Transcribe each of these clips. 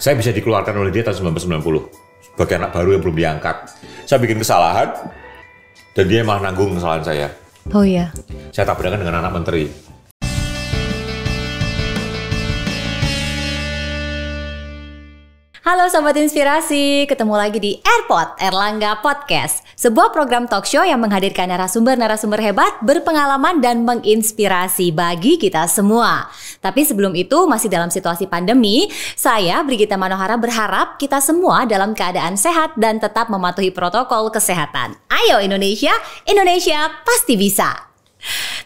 Saya bisa dikeluarkan oleh dia tahun 1990 sebagai anak baru yang belum diangkat. Saya bikin kesalahan dan dia malah nanggung kesalahan saya. Oh iya. Saya tabrakan dengan anak menteri. Halo Sobat Inspirasi, ketemu lagi di Airpod Erlangga Podcast, sebuah program talk show yang menghadirkan narasumber-narasumber hebat, berpengalaman dan menginspirasi bagi kita semua. Tapi sebelum itu, masih dalam situasi pandemi, saya Brigita Manohara berharap kita semua dalam keadaan sehat dan tetap mematuhi protokol kesehatan. Ayo Indonesia, Indonesia pasti bisa!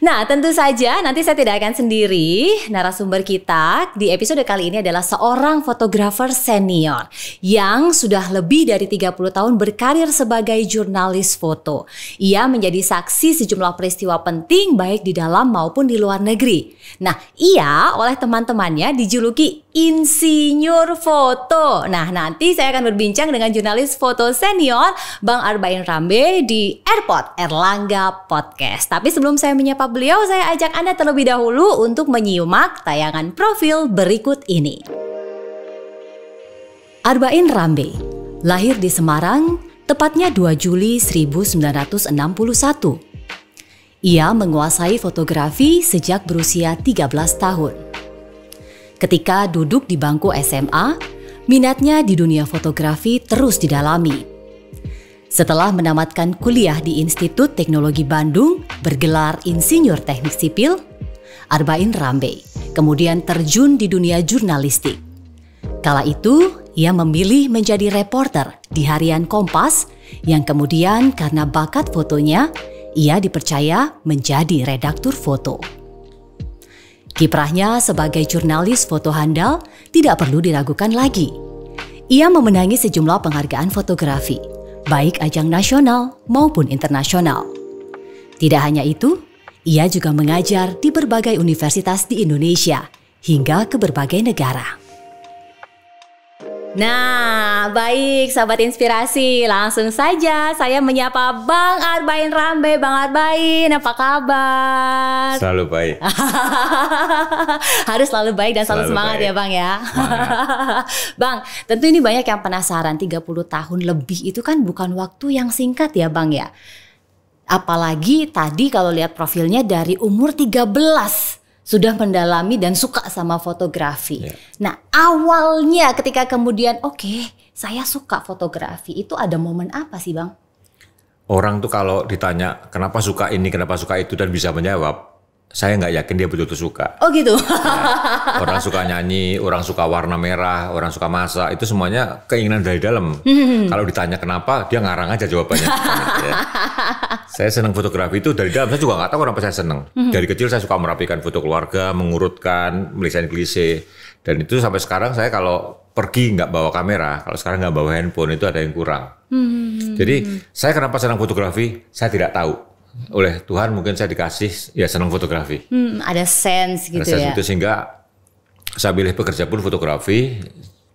Nah, tentu saja nanti saya tidak akan sendiri. Narasumber kita di episode kali ini adalah seorang fotografer senior yang sudah lebih dari 30 tahun berkarir sebagai jurnalis foto. Ia menjadi saksi sejumlah peristiwa penting baik di dalam maupun di luar negeri. Nah, ia oleh teman-temannya dijuluki insinyur foto. Nah, nanti saya akan berbincang dengan jurnalis foto senior Bang Arbain Rambe di Airpod Erlangga Podcast. Tapi sebelum saya menyapa beliau, saya ajak Anda terlebih dahulu untuk menyimak tayangan profil berikut ini. Arbain Rambe lahir di Semarang, tepatnya 2 Juli 1961. Ia menguasai fotografi sejak berusia 13 tahun. Ketika duduk di bangku SMA, minatnya di dunia fotografi terus didalami. Setelah menamatkan kuliah di Institut Teknologi Bandung bergelar Insinyur Teknik Sipil, Arbain Rambe kemudian terjun di dunia jurnalistik. Kala itu, ia memilih menjadi reporter di harian Kompas yang kemudian karena bakat fotonya, ia dipercaya menjadi redaktur foto. Kiprahnya sebagai jurnalis foto handal tidak perlu diragukan lagi. Ia memenangi sejumlah penghargaan fotografi, baik ajang nasional maupun internasional. Tidak hanya itu, ia juga mengajar di berbagai universitas di Indonesia hingga ke berbagai negara. Nah, baik Sahabat Inspirasi, langsung saja saya menyapa Bang Arbain Rambe. Bang Arbain, apa kabar? Selalu baik. Harus selalu baik dan selalu semangat baik. Ya Bang ya. Bang, tentu ini banyak yang penasaran, 30 tahun lebih itu kan bukan waktu yang singkat ya Bang ya. Apalagi tadi kalau lihat profilnya dari umur 13 sudah mendalami dan suka sama fotografi. Yeah. Nah, awalnya ketika kemudian oke, saya suka fotografi, itu ada momen apa sih Bang? Orang tuh kalau ditanya kenapa suka ini, kenapa suka itu dan bisa menjawab, saya nggak yakin dia betul-betul suka. Oh gitu? Ya, orang suka nyanyi, orang suka warna merah, orang suka masak, itu semuanya keinginan dari dalam. Kalau ditanya kenapa, dia ngarang aja jawabannya. Ya. Saya senang fotografi itu dari dalam, saya juga nggak tahu kenapa saya senang. Dari kecil saya suka merapikan foto keluarga, mengurutkan, melisain klise. Dan itu sampai sekarang saya kalau pergi nggak bawa kamera, kalau sekarang nggak bawa handphone itu ada yang kurang. Jadi saya kenapa senang fotografi, saya tidak tahu. Oleh Tuhan mungkin saya dikasih ya senang fotografi. Ada sense gitu ya. Itu sehingga saya pilih pekerja pun fotografi,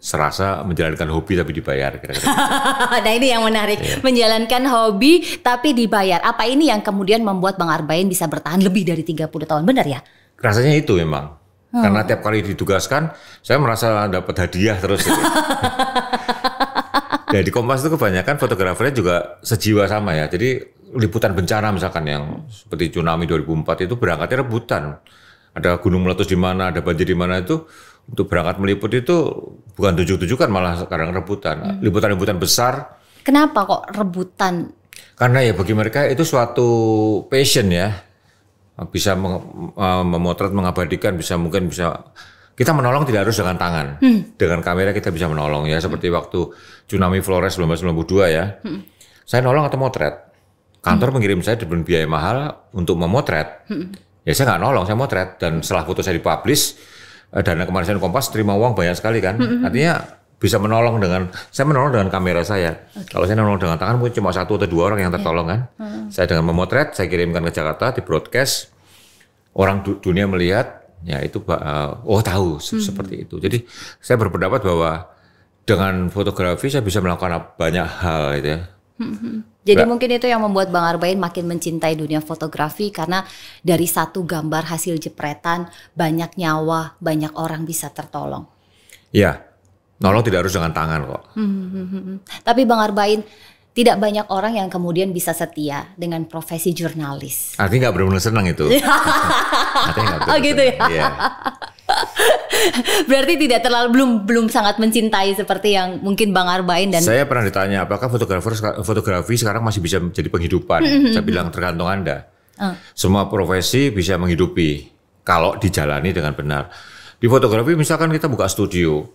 serasa menjalankan hobi tapi dibayar kira-kira. Nah ini yang menarik, menjalankan hobi tapi dibayar. Apa ini yang kemudian membuat Bang Arbain bisa bertahan lebih dari 30 tahun, benar ya? Rasanya itu memang. Karena tiap kali ditugaskan, saya merasa dapat hadiah terus. Gitu. Ya, di Kompas itu kebanyakan fotografernya juga sejiwa sama ya. Jadi liputan bencana misalkan yang seperti tsunami 2004 itu berangkatnya rebutan. Ada gunung meletus di mana, ada banjir di mana itu untuk berangkat meliput itu bukan tujukan malah sekarang rebutan. Liputan-liputan besar. Kenapa kok rebutan? Karena ya bagi mereka itu suatu passion ya. Bisa memotret, mengabadikan, mungkin bisa kita menolong tidak harus dengan tangan. Dengan kamera kita bisa menolong ya, seperti waktu tsunami Flores 1992 ya. Saya nolong atau motret. Kantor mengirim saya dengan biaya mahal untuk memotret. Ya saya nggak nolong, saya motret. Dan setelah foto saya dipublish, Dana Kemanusiaan Kompas terima uang banyak sekali kan. Artinya bisa menolong saya menolong dengan kamera saya. Kalau saya menolong dengan tangan mungkin cuma 1 atau 2 orang yang tertolong kan. Saya dengan memotret, saya kirimkan ke Jakarta, di broadcast. Orang dunia melihat, ya itu tahu seperti itu. Jadi saya berpendapat bahwa dengan fotografi saya bisa melakukan banyak hal gitu ya. Jadi mungkin itu yang membuat Bang Arbain makin mencintai dunia fotografi karena dari satu gambar hasil jepretan banyak nyawa, banyak orang bisa tertolong. Ya, Nolong tidak harus dengan tangan kok. Tapi Bang Arbain, tidak banyak orang yang kemudian bisa setia dengan profesi jurnalis. Artinya nggak benar-benar senang itu. Oh gitu ya. Iya. Berarti tidak terlalu belum sangat mencintai seperti yang mungkin Bang Arbain dan saya pernah ditanya apakah fotografi sekarang masih bisa menjadi penghidupan. Saya bilang tergantung Anda. Semua profesi bisa menghidupi kalau dijalani dengan benar. Di fotografi misalkan kita buka studio,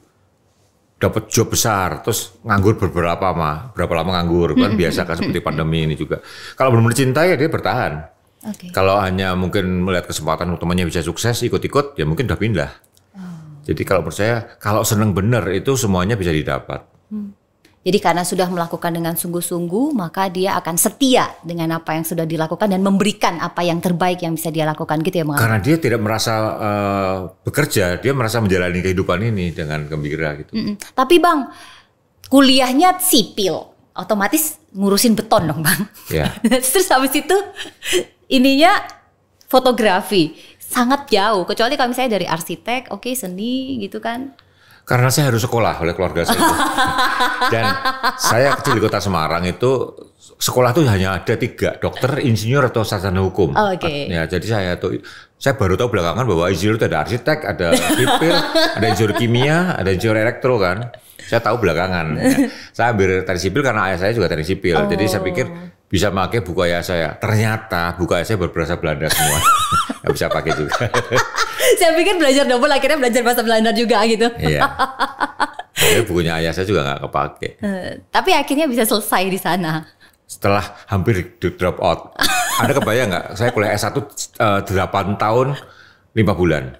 dapat job besar, terus nganggur berapa lama nganggur kan biasa kan seperti pandemi ini juga. Kalau belum mencintai ya dia bertahan. Kalau hanya mungkin melihat kesempatan temannya bisa sukses ikut-ikut ya mungkin udah pindah. Jadi kalau menurut saya kalau seneng bener itu semuanya bisa didapat. Jadi karena sudah melakukan dengan sungguh-sungguh maka dia akan setia dengan apa yang sudah dilakukan dan memberikan apa yang terbaik yang bisa dia lakukan gitu ya Bang. Karena dia tidak merasa bekerja, dia merasa menjalani kehidupan ini dengan gembira gitu. Tapi Bang, kuliahnya sipil, otomatis ngurusin beton dong Bang. Ya. Terus habis itu ininya fotografi sangat jauh. Kecuali kalau misalnya dari arsitek, oke, seni gitu kan. Karena saya harus sekolah oleh keluarga saya itu. Dan saya kecil di kota Semarang itu sekolah tuh hanya ada 3, dokter, insinyur atau sarjana hukum. Ya, jadi saya baru tahu belakangan bahwa insinyur itu ada arsitek, ada sipil, ada insinyur kimia, ada insinyur elektro kan. Saya tahu belakangan. Ya. Saya ambil teknik sipil karena ayah saya juga teknik sipil. Jadi saya pikir bisa pakai buku ayah saya. Ternyata buku ayah saya berbahasa Belanda semua. Nggak bisa pakai juga. Saya pikir belajar double akhirnya belajar bahasa Belanda juga gitu. Iya. Jadi bukunya ayah saya juga nggak kepake. Tapi akhirnya bisa selesai di sana. Setelah hampir drop out. Anda kebayang nggak? Saya kuliah S1 8 tahun 5 bulan.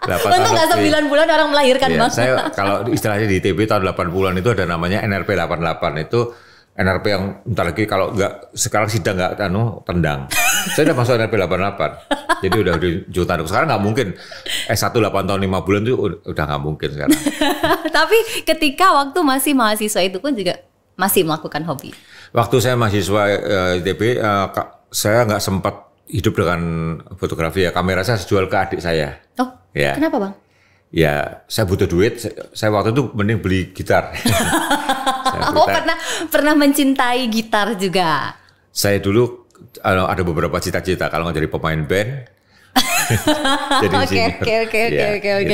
8 Untung nggak 9 bulan orang melahirkan iya, Bang. Saya kalau istilahnya di ITB tahun 80-an itu ada namanya NRP 88 itu NRP yang bentar lagi kalau nggak sekarang sidang nggak tendang. Saya udah masuk NRP 88. Jadi udah jutaan. Sekarang nggak mungkin S1 8 tahun 5 bulan itu udah nggak mungkin sekarang. Tapi ketika waktu masih mahasiswa itu pun juga masih melakukan hobi. Waktu saya mahasiswa ITB saya nggak sempat hidup dengan fotografi ya. Kamera saya jual ke adik saya. Oh, ya. Kenapa Bang? Ya, saya butuh duit. Saya waktu itu mending beli gitar. Pernah mencintai gitar juga. Saya dulu ada beberapa cita-cita kalau nggak jadi pemain band. Oke,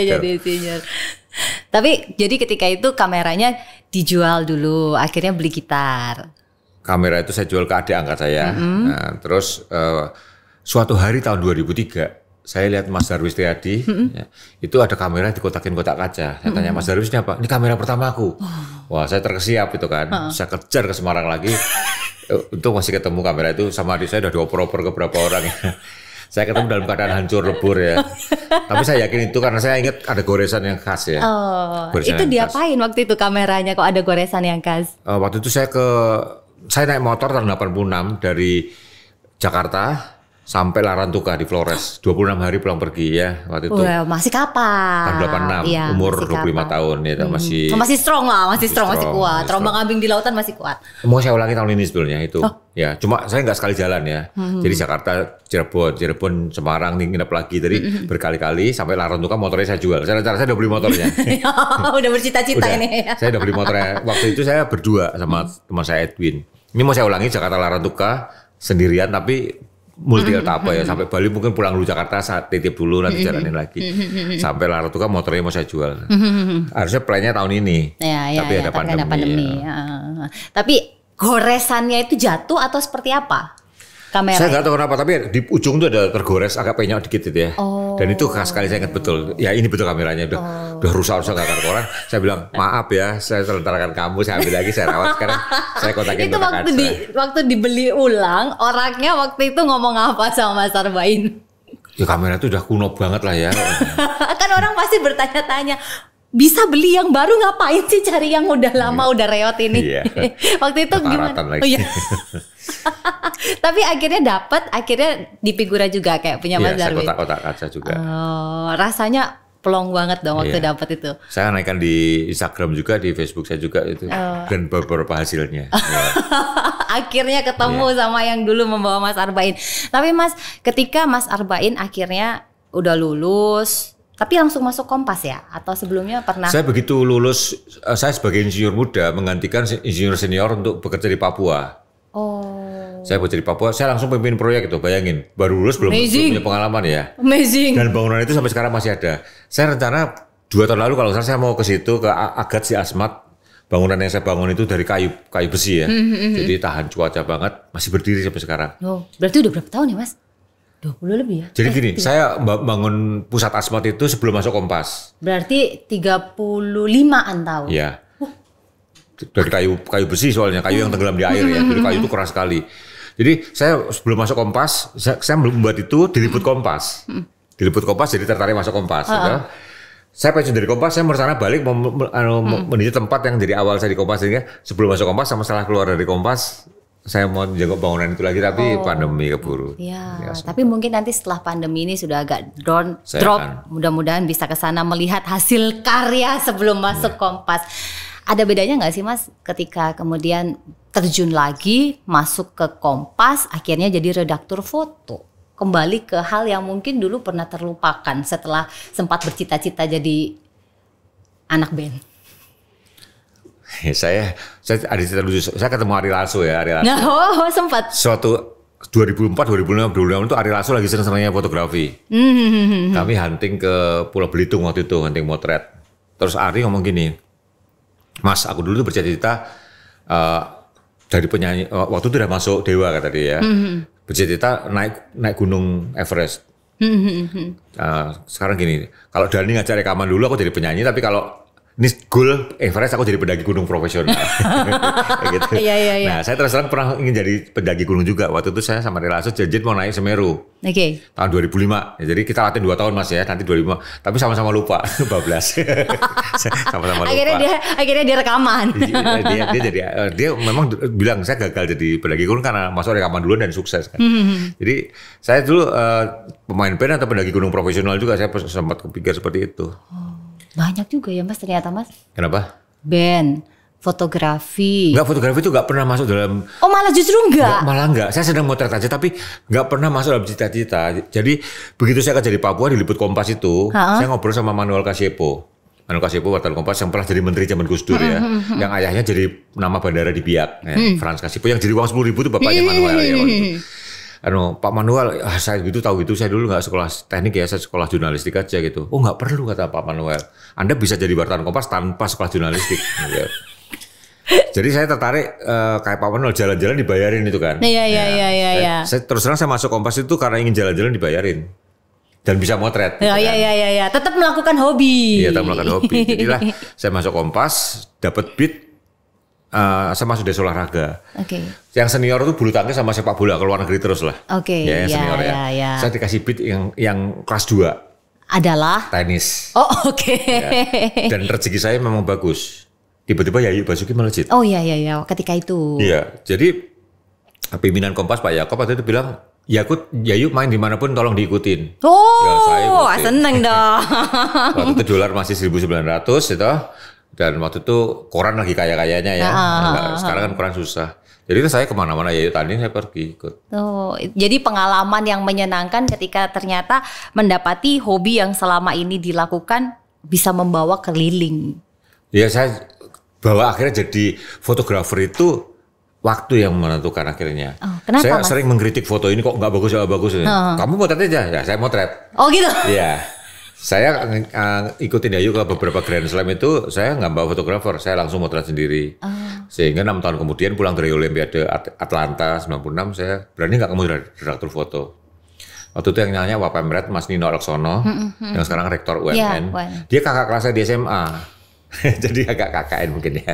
jadi insinyur. Tapi jadi ketika itu kameranya dijual dulu, akhirnya beli gitar. Kamera itu saya jual ke adik angkat saya. Nah, terus suatu hari tahun 2003 saya lihat Mas Darwis Triadi, ya, itu ada kamera dikotakin kotak kaca. Saya tanya Mas Darwis ini apa? Ini kamera pertamaku. Wah, saya terkesiap itu kan. Saya kejar ke Semarang lagi. Untuk masih ketemu kamera itu sama adik saya udah dioper-oper ke beberapa orang. Ya. Saya ketemu dalam keadaan hancur lebur ya. Tapi saya yakin itu karena saya ingat ada goresan yang khas ya. Itu diapain waktu itu kameranya kok ada goresan yang khas? Waktu itu saya naik motor tahun 86 dari Jakarta sampai Larantuka di Flores. 26 hari pulang pergi ya waktu itu. Masih kapan? Tahun 86, ya, umur 25 tahun ya masih strong lah, masih kuat. Terombang-ambing di lautan masih kuat. Mau saya ulangi tahun ini sebetulnya itu. Ya, cuma saya nggak sekali jalan ya. Jadi Jakarta, Cirebon, Semarang, nginep lagi. Jadi berkali-kali sampai Larantuka motornya saya jual. Saya udah beli motornya. Udah bercita-cita ini. Saya udah beli motornya. Waktu itu saya berdua sama teman saya Edwin. Ini mau saya ulangi Jakarta Larantuka sendirian tapi multi apa ya sampai Bali mungkin pulang dulu Jakarta saat titip dulu nanti jalanin lagi sampai Larantuka motornya mau saya jual. Harusnya plannya tahun ini tapi ada pandemi. Tapi goresannya itu jatuh atau seperti apa kamera? Saya nggak tahu kenapa tapi di ujung itu ada tergores agak penyok dikit itu ya. Dan itu khas sekali saya ingat betul. Ya ini betul kameranya udah rusak nggak koran. Saya bilang maaf ya saya selentarkan kamu saya ambil lagi saya rawat sekarang saya kontakin itu waktu dibeli ulang orangnya waktu itu ngomong apa sama Mas Arbain? Ya kamera itu udah kuno banget lah ya. Kan orang pasti bertanya-tanya bisa beli yang baru ngapain sih cari yang udah lama udah reot ini. Waktu itu gimana? Tapi akhirnya di Figura juga kayak punya Mas Darwis. Iya, kotak kaca juga. Rasanya plong banget dong waktu dapat itu. Saya naikkan di Instagram juga, di Facebook saya juga itu. Dan beberapa hasilnya. Akhirnya ketemu sama yang dulu membawa Mas Arbain. Tapi Mas, ketika Mas Arbain akhirnya udah lulus, Tapi langsung masuk Kompas ya? Atau sebelumnya pernah? Saya begitu lulus, saya sebagai insinyur muda menggantikan insinyur senior untuk bekerja di Papua. Oh. Saya bekerja di Papua, saya langsung pimpin proyek itu, bayangin. Baru lulus belum punya pengalaman ya. Amazing. Dan bangunan itu sampai sekarang masih ada. Saya rencana 2 tahun lalu kalau saya mau ke situ, ke Agat Si Asmat. Bangunan yang saya bangun itu dari kayu besi ya. Jadi tahan cuaca banget, masih berdiri sampai sekarang. Oh, berarti udah berapa tahun ya Mas? 20 lebih ya? Jadi gini, saya bangun pusat Asmat itu sebelum masuk Kompas. Berarti 35-an tahun? Iya. Dari kayu besi soalnya, kayu yang tenggelam di air ya. Jadi kayu itu keras sekali. Jadi saya sebelum masuk Kompas, saya membuat itu diliput Kompas. Diliput Kompas jadi tertarik masuk Kompas. Gitu. Saya pensiun dari Kompas, saya merencana balik menuju tempat yang dari awal saya di Kompas. Jadi sebelum masuk Kompas sama setelah keluar dari Kompas, saya mau jenguk bangunan itu lagi, tapi pandemi keburu. Ya, tapi mungkin nanti setelah pandemi ini sudah agak drop, mudah-mudahan bisa ke sana melihat hasil karya sebelum masuk Kompas. Ada bedanya nggak sih Mas ketika kemudian terjun lagi masuk ke Kompas, akhirnya jadi redaktur foto? Kembali ke hal yang mungkin dulu pernah terlupakan setelah sempat bercita-cita jadi anak band. Saya ada cerita lucu. Saya ketemu Ari Lasso ya, Ari Lasso. Oh, sempat. Suatu 2004, 2005 itu Ari Lasso lagi seneng-senengnya fotografi. Kami hunting ke Pulau Belitung waktu itu, hunting motret. Terus Ari ngomong gini, Mas, aku dulu tuh bercita-cita dari penyanyi. Waktu itu udah masuk Dewa kata dia ya. Bercita-cita naik gunung Everest. Sekarang gini, kalau Dani ngajak rekaman dulu aku jadi penyanyi, tapi kalau ini goal Everest aku jadi pendaki gunung profesional. Gitu. Iya. Nah, saya terus terang pernah ingin jadi pendaki gunung juga. Waktu itu saya sama Relaso janjian mau naik Semeru. Oke. Tahun 2005. Ya, jadi kita latihan 2 tahun Mas ya, nanti 2005. Tapi sama-sama lupa, bablas. Sama-sama lupa. Akhirnya dia rekaman. dia memang bilang saya gagal jadi pendaki gunung karena masuk rekaman dulu dan sukses kan. Jadi saya dulu pemain band atau pendaki gunung profesional juga, saya sempat kepikir seperti itu. Banyak juga ya Mas ternyata Mas. Kenapa? Band, fotografi. Enggak, fotografi itu enggak pernah masuk dalam. Oh malah justru enggak? Malah enggak. Saya sedang motret aja tapi enggak pernah masuk dalam cita-cita. Jadi begitu saya kerja di Papua diliput Kompas itu, saya ngobrol sama Manuel Kasiepo. Manuel Kasiepo wartawan Kompas yang pernah jadi menteri zaman Gus Dur ya. Yang ayahnya jadi nama bandara di Biak. Frans Kasiepo yang jadi uang 10.000 itu bapaknya Manuel ya waktu itu. Pak Manuel, saya gitu tahu gitu, saya dulu nggak sekolah teknik ya, saya sekolah jurnalistik aja gitu. Oh nggak perlu kata Pak Manuel, Anda bisa jadi wartawan Kompas tanpa sekolah jurnalistik. Gitu. Jadi saya tertarik kayak Pak Manuel jalan-jalan dibayarin itu kan. Iya. Saya terus terang saya masuk Kompas itu karena ingin jalan-jalan dibayarin dan bisa motret. Iya. Tetap melakukan hobi. Iya, tetap melakukan hobi. Jadilah saya masuk Kompas, dapat beat. Saya masuk desa olahraga. Oke. Yang senior itu bulu tangkis sama sepak bola ke luar negeri terus lah. Oke. Ya, yang senior ya. Saya dikasih beat yang kelas 2. Adalah? Tenis. Oh oke. Ya. Dan rezeki saya memang bagus. Tiba-tiba Yayu Basuki melejit. Oh iya. Ketika itu. Iya. Jadi pimpinan Kompas Pak Yakob waktu itu bilang, Yayu main dimanapun tolong diikutin. Oh, ya, seneng dong. Waktu itu dolar masih 1.900 itu. Dan waktu itu koran lagi kaya-kayanya ya. Sekarang kan koran susah. Jadi itu saya kemana-mana Yayu tanding saya pergi ikut. Oh, jadi pengalaman yang menyenangkan ketika ternyata mendapati hobi yang selama ini dilakukan bisa membawa keliling. Ya saya bawa akhirnya jadi fotografer itu waktu yang menentukan akhirnya. Oh, kenapa, saya Mas? sering mengkritik foto ini kok nggak bagus. Kamu motret aja, ya saya motret. Oh gitu? Iya. Saya ikutin Yayu ke beberapa Grand Slam itu, saya nggak bawa fotografer, saya langsung motret sendiri. Sehingga 6 tahun kemudian pulang dari Olimpiade Atlanta 96, saya berani nggak kamu redaktur foto. Waktu itu yang nanya Wapemret, Mas Nino Laksono, yang sekarang rektor UMN. Dia kakak kelasnya di SMA, jadi agak KKN mungkin ya.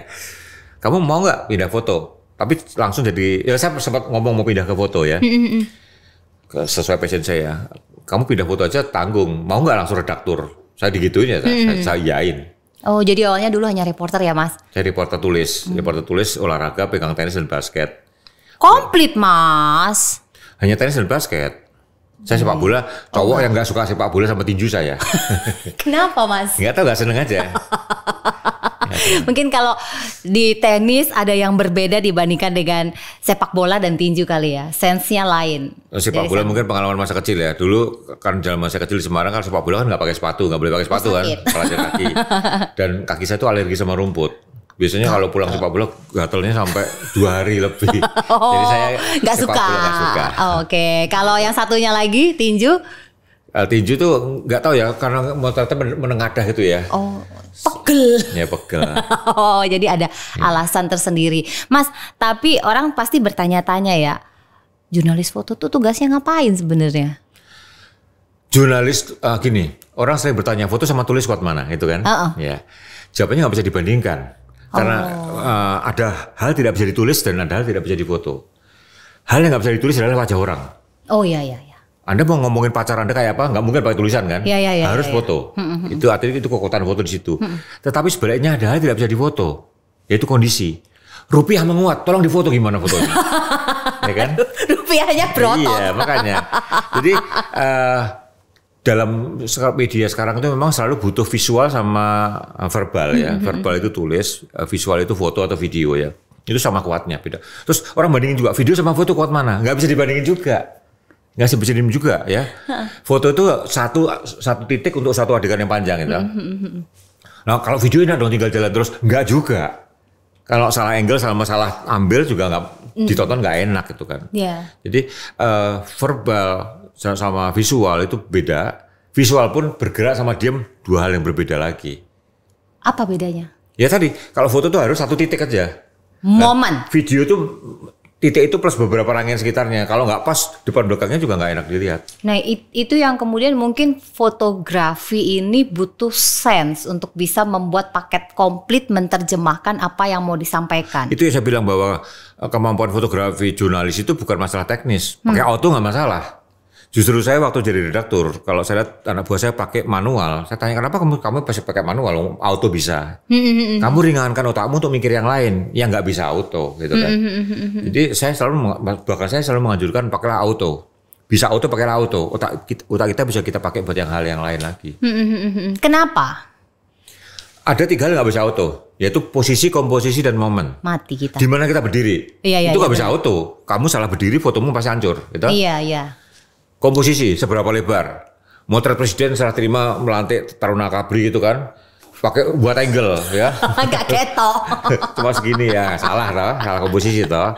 Kamu mau nggak pindah foto? Tapi langsung jadi, ya saya sempat ngomong mau pindah ke foto ya. Sesuai passion saya. Kamu pindah foto aja tanggung, mau nggak langsung redaktur? Saya digituin ya, saya iyain. Oh jadi awalnya dulu hanya reporter ya Mas? Saya reporter tulis olahraga, pegang tenis dan basket. Komplit Mas. Hanya tenis dan basket. Saya sepak bola, cowok yang nggak suka sepak bola sama tinju saya. Kenapa Mas? Nggak tahu, nggak seneng aja. Mungkin kalau di tenis ada yang berbeda dibandingkan dengan sepak bola dan tinju kali ya. Sense-nya lain. Sepak bola mungkin pengalaman masa kecil ya. Dulu kan dalam masa kecil di Semarang kan sepak bola kan nggak pakai sepatu, nggak boleh pakai sepatu kan, pelajar kaki. Dan kaki saya tuh alergi sama rumput. Biasanya kalau pulang sepak bola gatalnya sampai 2 hari lebih. Jadi saya nggak suka. Oke. Kalau yang satunya lagi tinju? Tinju tuh nggak tahu ya, karena motretnya menengadah gitu ya. Oh, pegel. Ya pegel. Oh, jadi ada alasan tersendiri. Mas, tapi orang pasti bertanya-tanya ya, jurnalis foto tuh tugasnya ngapain sebenarnya? Jurnalis gini, orang sering bertanya foto sama tulis kuat mana, gitu kan? Ya, jawabannya nggak bisa dibandingkan. Karena ada hal tidak bisa ditulis dan ada hal tidak bisa difoto. Hal yang nggak bisa ditulis adalah wajah orang. Oh iya. Anda mau ngomongin pacar Anda kayak apa? Nggak mungkin pakai tulisan kan? Harus foto. Itu artinya itu kekuatan foto di situ. Tetapi sebaliknya ada hal yang tidak bisa difoto, yaitu kondisi. Rupiah menguat, tolong difoto gimana fotonya? Ya kan? Rupiahnya berotot. Iya, makanya. Jadi dalam media sekarang itu memang selalu butuh visual sama verbal ya. Verbal itu tulis, visual itu foto atau video ya. Itu sama kuatnya beda. Terus orang bandingin juga video sama foto kuat mana? Nggak bisa dibandingin juga. Nggak bisa dibandingin juga ya. Foto itu satu titik untuk satu adegan yang panjang gitu. Nah kalau video ini dong tinggal jalan terus, nggak juga. Kalau salah angle sama salah ambil juga nggak ditonton nggak enak gitu kan. Jadi verbal sama visual itu beda. Visual pun bergerak sama diam, 2 hal yang berbeda lagi. Apa bedanya? Ya tadi, kalau foto tuh harus satu titik aja. Momen. Video tuh titik itu plus beberapa rangkaian sekitarnya. Kalau nggak pas, depan belakangnya juga nggak enak dilihat. Nah itu yang kemudian mungkin fotografi ini butuh sense untuk bisa membuat paket komplit menerjemahkan apa yang mau disampaikan. Itu yang saya bilang bahwa kemampuan fotografi jurnalis itu bukan masalah teknis. Pakai auto nggak masalah. Justru saya waktu jadi redaktur, kalau saya lihat anak buah saya pakai manual, saya tanya kenapa kamu pasti pakai manual, auto bisa. Kamu ringankan otakmu untuk mikir yang lain, yang nggak bisa auto, gitu kan. Jadi saya selalu menganjurkan pakailah auto. Bisa auto, pakailah auto. Otak kita bisa kita pakai buat hal yang lain lagi. Kenapa? Ada 3 hal nggak bisa auto, yaitu posisi, komposisi, dan momen. Mati kita. Di mana kita berdiri, itu nggak bisa auto. Kamu salah berdiri, fotomu pasti hancur, gitu. Iya. Komposisi seberapa lebar, motret presiden serah terima melantik Taruna Kabri gitu kan, pakai buat angle ya. Agak ketok. Cuma segini ya, salah komposisi toh.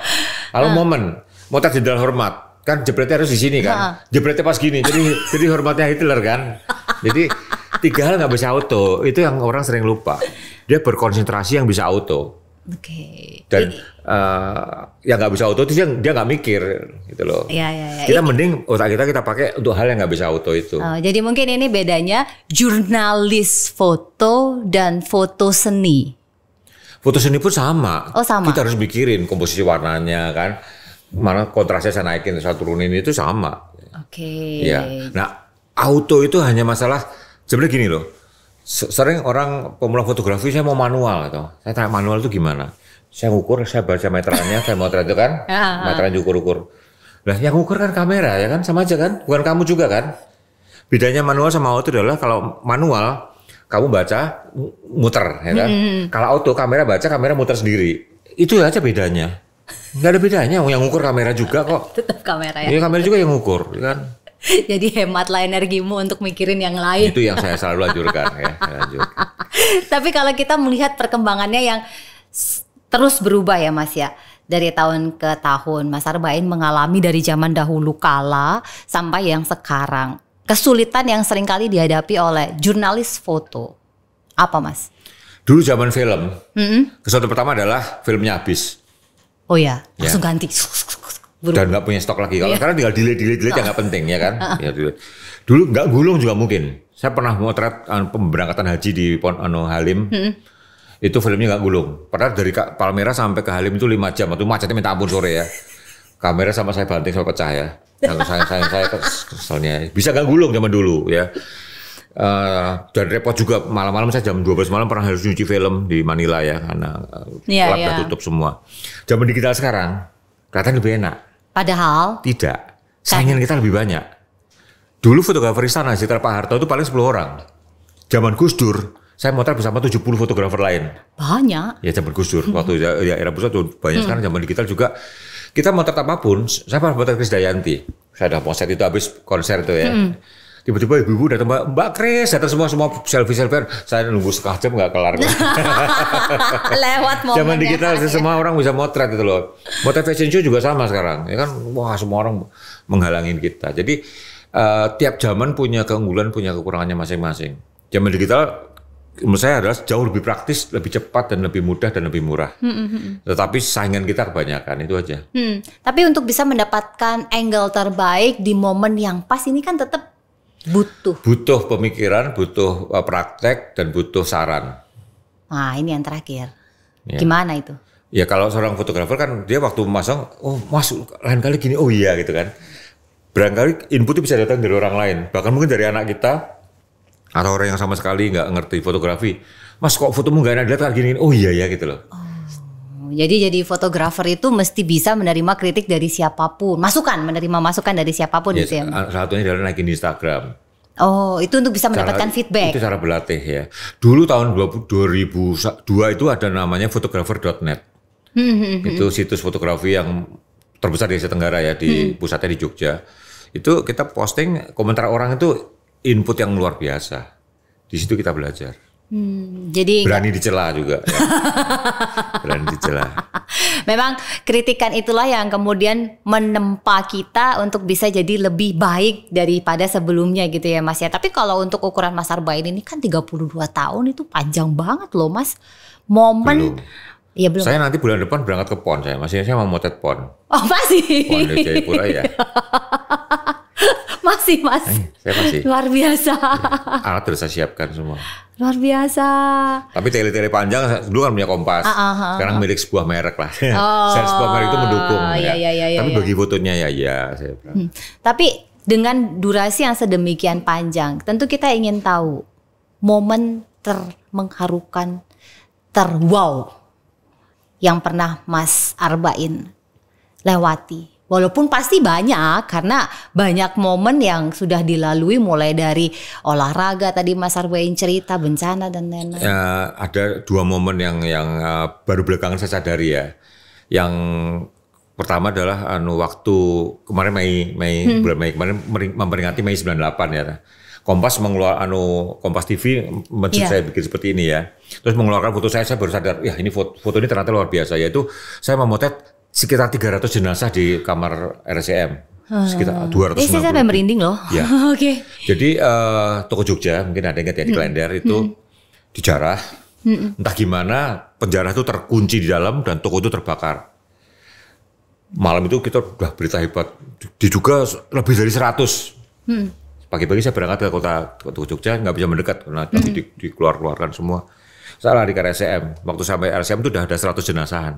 Lalu momen, motret jenderal hormat, kan jepretnya harus di sini kan, jepretnya pas gini, jadi hormatnya Hitler kan. Jadi 3 hal nggak bisa auto, itu yang orang sering lupa. Dia berkonsentrasi yang bisa auto. Dan yang nggak bisa auto itu dia nggak mikir gitu loh. Kita mending otak kita pakai untuk hal yang nggak bisa auto itu. Jadi mungkin ini bedanya jurnalis foto dan foto seni. Foto seni pun sama. Sama. Kita harus mikirin komposisi warnanya kan, mana kontrasnya saya naikin, saya turunin itu sama. Ya. Nah auto itu hanya masalah sebenarnya gini loh. Sering orang pemula fotografi saya mau manual gitu. Saya tanya manual itu gimana? Saya ngukur, saya baca meterannya, saya motret itu kan, meteran ukur-ukur. Lah yang ngukur kan kamera ya kan, sama aja kan, bukan kamu juga kan. Bedanya manual sama auto adalah kalau manual kamu baca muter ya kan. Kalau auto kamera baca, kamera muter sendiri. Itu aja bedanya. Nggak ada bedanya, yang ngukur kamera juga kok. Tetap kamera ya. Iya kamera juga yang ngukur, ya kan. Jadi hematlah energimu untuk mikirin yang lain. Itu yang saya selalu anjurkan ya. Tapi kalau kita melihat perkembangannya yang terus berubah ya Mas ya. Dari tahun ke tahun Mas Arbain mengalami dari zaman dahulu kala sampai yang sekarang. Kesulitan yang seringkali dihadapi oleh jurnalis foto. Apa Mas? Dulu zaman film, kesulitan pertama adalah filmnya habis. Oh ya, langsung ganti. Dan nggak punya stok lagi. Kalau sekarang tinggal delete yang nggak penting ya kan. Ya, dulu nggak gulung juga mungkin. Saya pernah motret pemberangkatan haji di Halim. Itu filmnya nggak gulung. Padahal dari Palmera sampai ke Halim itu 5 jam. Itu macetnya minta ampun sore ya. Kamera sama saya banting sampai pecah ya. Saya keselnya. Bisa nggak gulung zaman dulu ya. Dan repot juga malam-malam saya jam 12 malam pernah harus nyuci film di Manila ya. Karena lab udah tutup semua. Zaman digital sekarang kelihatan lebih enak. Padahal tidak. Saingan kita lebih banyak. Dulu fotografer istana sekitar Pak Harto itu paling 10 orang. Zaman Gus Dur saya motret bersama 70 fotografer lain. Banyak. Ya zaman Gus Dur, waktu ya era pusat tuh banyak. Sekarang zaman digital juga kita motret apapun. Saya pernah motret Krisdayanti. Saya udah motret itu habis konser itu ya. Tiba-tiba ibu-ibu datang, Mbak Kris, datang semua selfie. Saya nunggu setengah jam nggak kelar. Lewat momen. Zaman digital semua orang bisa motret itu loh. Motret fashion show juga sama sekarang. Ya kan, wah semua orang menghalangin kita. Jadi tiap zaman punya keunggulan, punya kekurangannya masing-masing. Zaman digital menurut saya adalah jauh lebih praktis, lebih cepat dan lebih mudah dan lebih murah. Tetapi saingan kita kebanyakan itu aja. Tapi untuk bisa mendapatkan angle terbaik di momen yang pas ini kan tetap butuh pemikiran, butuh praktek, dan butuh saran. Nah ini yang terakhir. Ya. Gimana itu? Ya kalau seorang fotografer kan dia waktu masang, oh mas lain kali gini, oh iya gitu kan. Barangkali input itu bisa datang dari orang lain, bahkan mungkin dari anak kita atau orang yang sama sekali nggak ngerti fotografi. Mas kok fotomu nggak enak dilihat kayak gini? Oh iya ya gitu loh. Jadi fotografer itu mesti bisa menerima kritik dari siapapun, menerima masukan dari siapapun Ya, gitu ya. satunya adalah naikin di Instagram. Oh, itu untuk bisa mendapatkan feedback. Itu cara berlatih ya. Dulu tahun 2002 itu ada namanya photographer.net. Itu situs fotografi yang terbesar di Asia Tenggara ya, di pusatnya di Jogja. Itu kita posting komentar orang itu input yang luar biasa. Di situ kita belajar. Jadi berani dicela juga. Ya. Berani dicela. Memang kritikan itulah yang kemudian menempa kita untuk bisa jadi lebih baik daripada sebelumnya gitu ya Mas ya. Tapi kalau untuk ukuran Mas Arbain ini kan 32 tahun itu panjang banget loh Mas. Momen belum. Ya belum. Saya nanti bulan depan berangkat ke PON saya mau motret PON. Oh masih. PON di Jayapura ya. Masih Mas. Saya masih. Luar biasa. Alat sudah saya siapkan semua. Luar biasa. Tapi tele-tele panjang dulu kan punya Kompas. Sekarang milik sebuah merek lah. Saya sebuah merek itu mendukung. Tapi bagi fotonya ya saya bilang. Tapi dengan durasi yang sedemikian panjang, tentu kita ingin tahu momen mengharukan, wow yang pernah Mas Arbain lewati. Walaupun pasti banyak, karena banyak momen yang sudah dilalui mulai dari olahraga tadi Mas Arbain cerita, bencana dan lain-lain. Ya, ada dua momen yang baru belakangan saya sadari ya. Yang pertama adalah waktu kemarin bulan Mei kemarin memperingati Mei 98 ya. Kompas Kompas TV saya bikin seperti ini ya. Terus mengeluarkan foto saya baru sadar, ya ini foto ini ternyata luar biasa, yaitu saya memotret sekitar 300 jenazah di kamar RSCM. Sekitar 250. Saya sampai merinding loh. Ya. Oke. Jadi toko Jogja, mungkin ada ingat ya di Klender itu dijarah. Entah gimana penjara itu terkunci di dalam dan toko itu terbakar. Malam itu kita udah berita hebat. Diduga lebih dari 100. Pagi-pagi saya berangkat ke kota Jogja, nggak bisa mendekat karena dikeluarkan semua. Saya lari ke RSCM. Waktu sampai RSCM itu udah ada 100 jenazahan.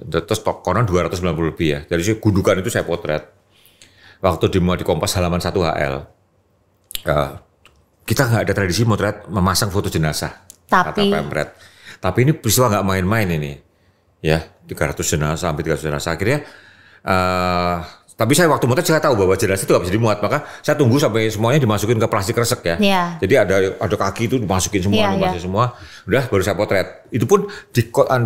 Terus konon 290 lebih ya. Dari gundukan itu saya potret. Waktu di Kompas halaman 1 HL. Kita nggak ada tradisi motret memasang foto jenazah. Kata Pemret. Tapi ini peristiwa nggak main-main ini. Ya, 300 jenazah sampai 300 jenazah. Akhirnya tapi saya waktu motret saya tahu bahwa jenazah itu nggak bisa dimuat, maka saya tunggu sampai semuanya dimasukin ke plastik resek ya. Jadi ada kaki itu dimasukin semua, semua. Udah baru saya potret. Itu pun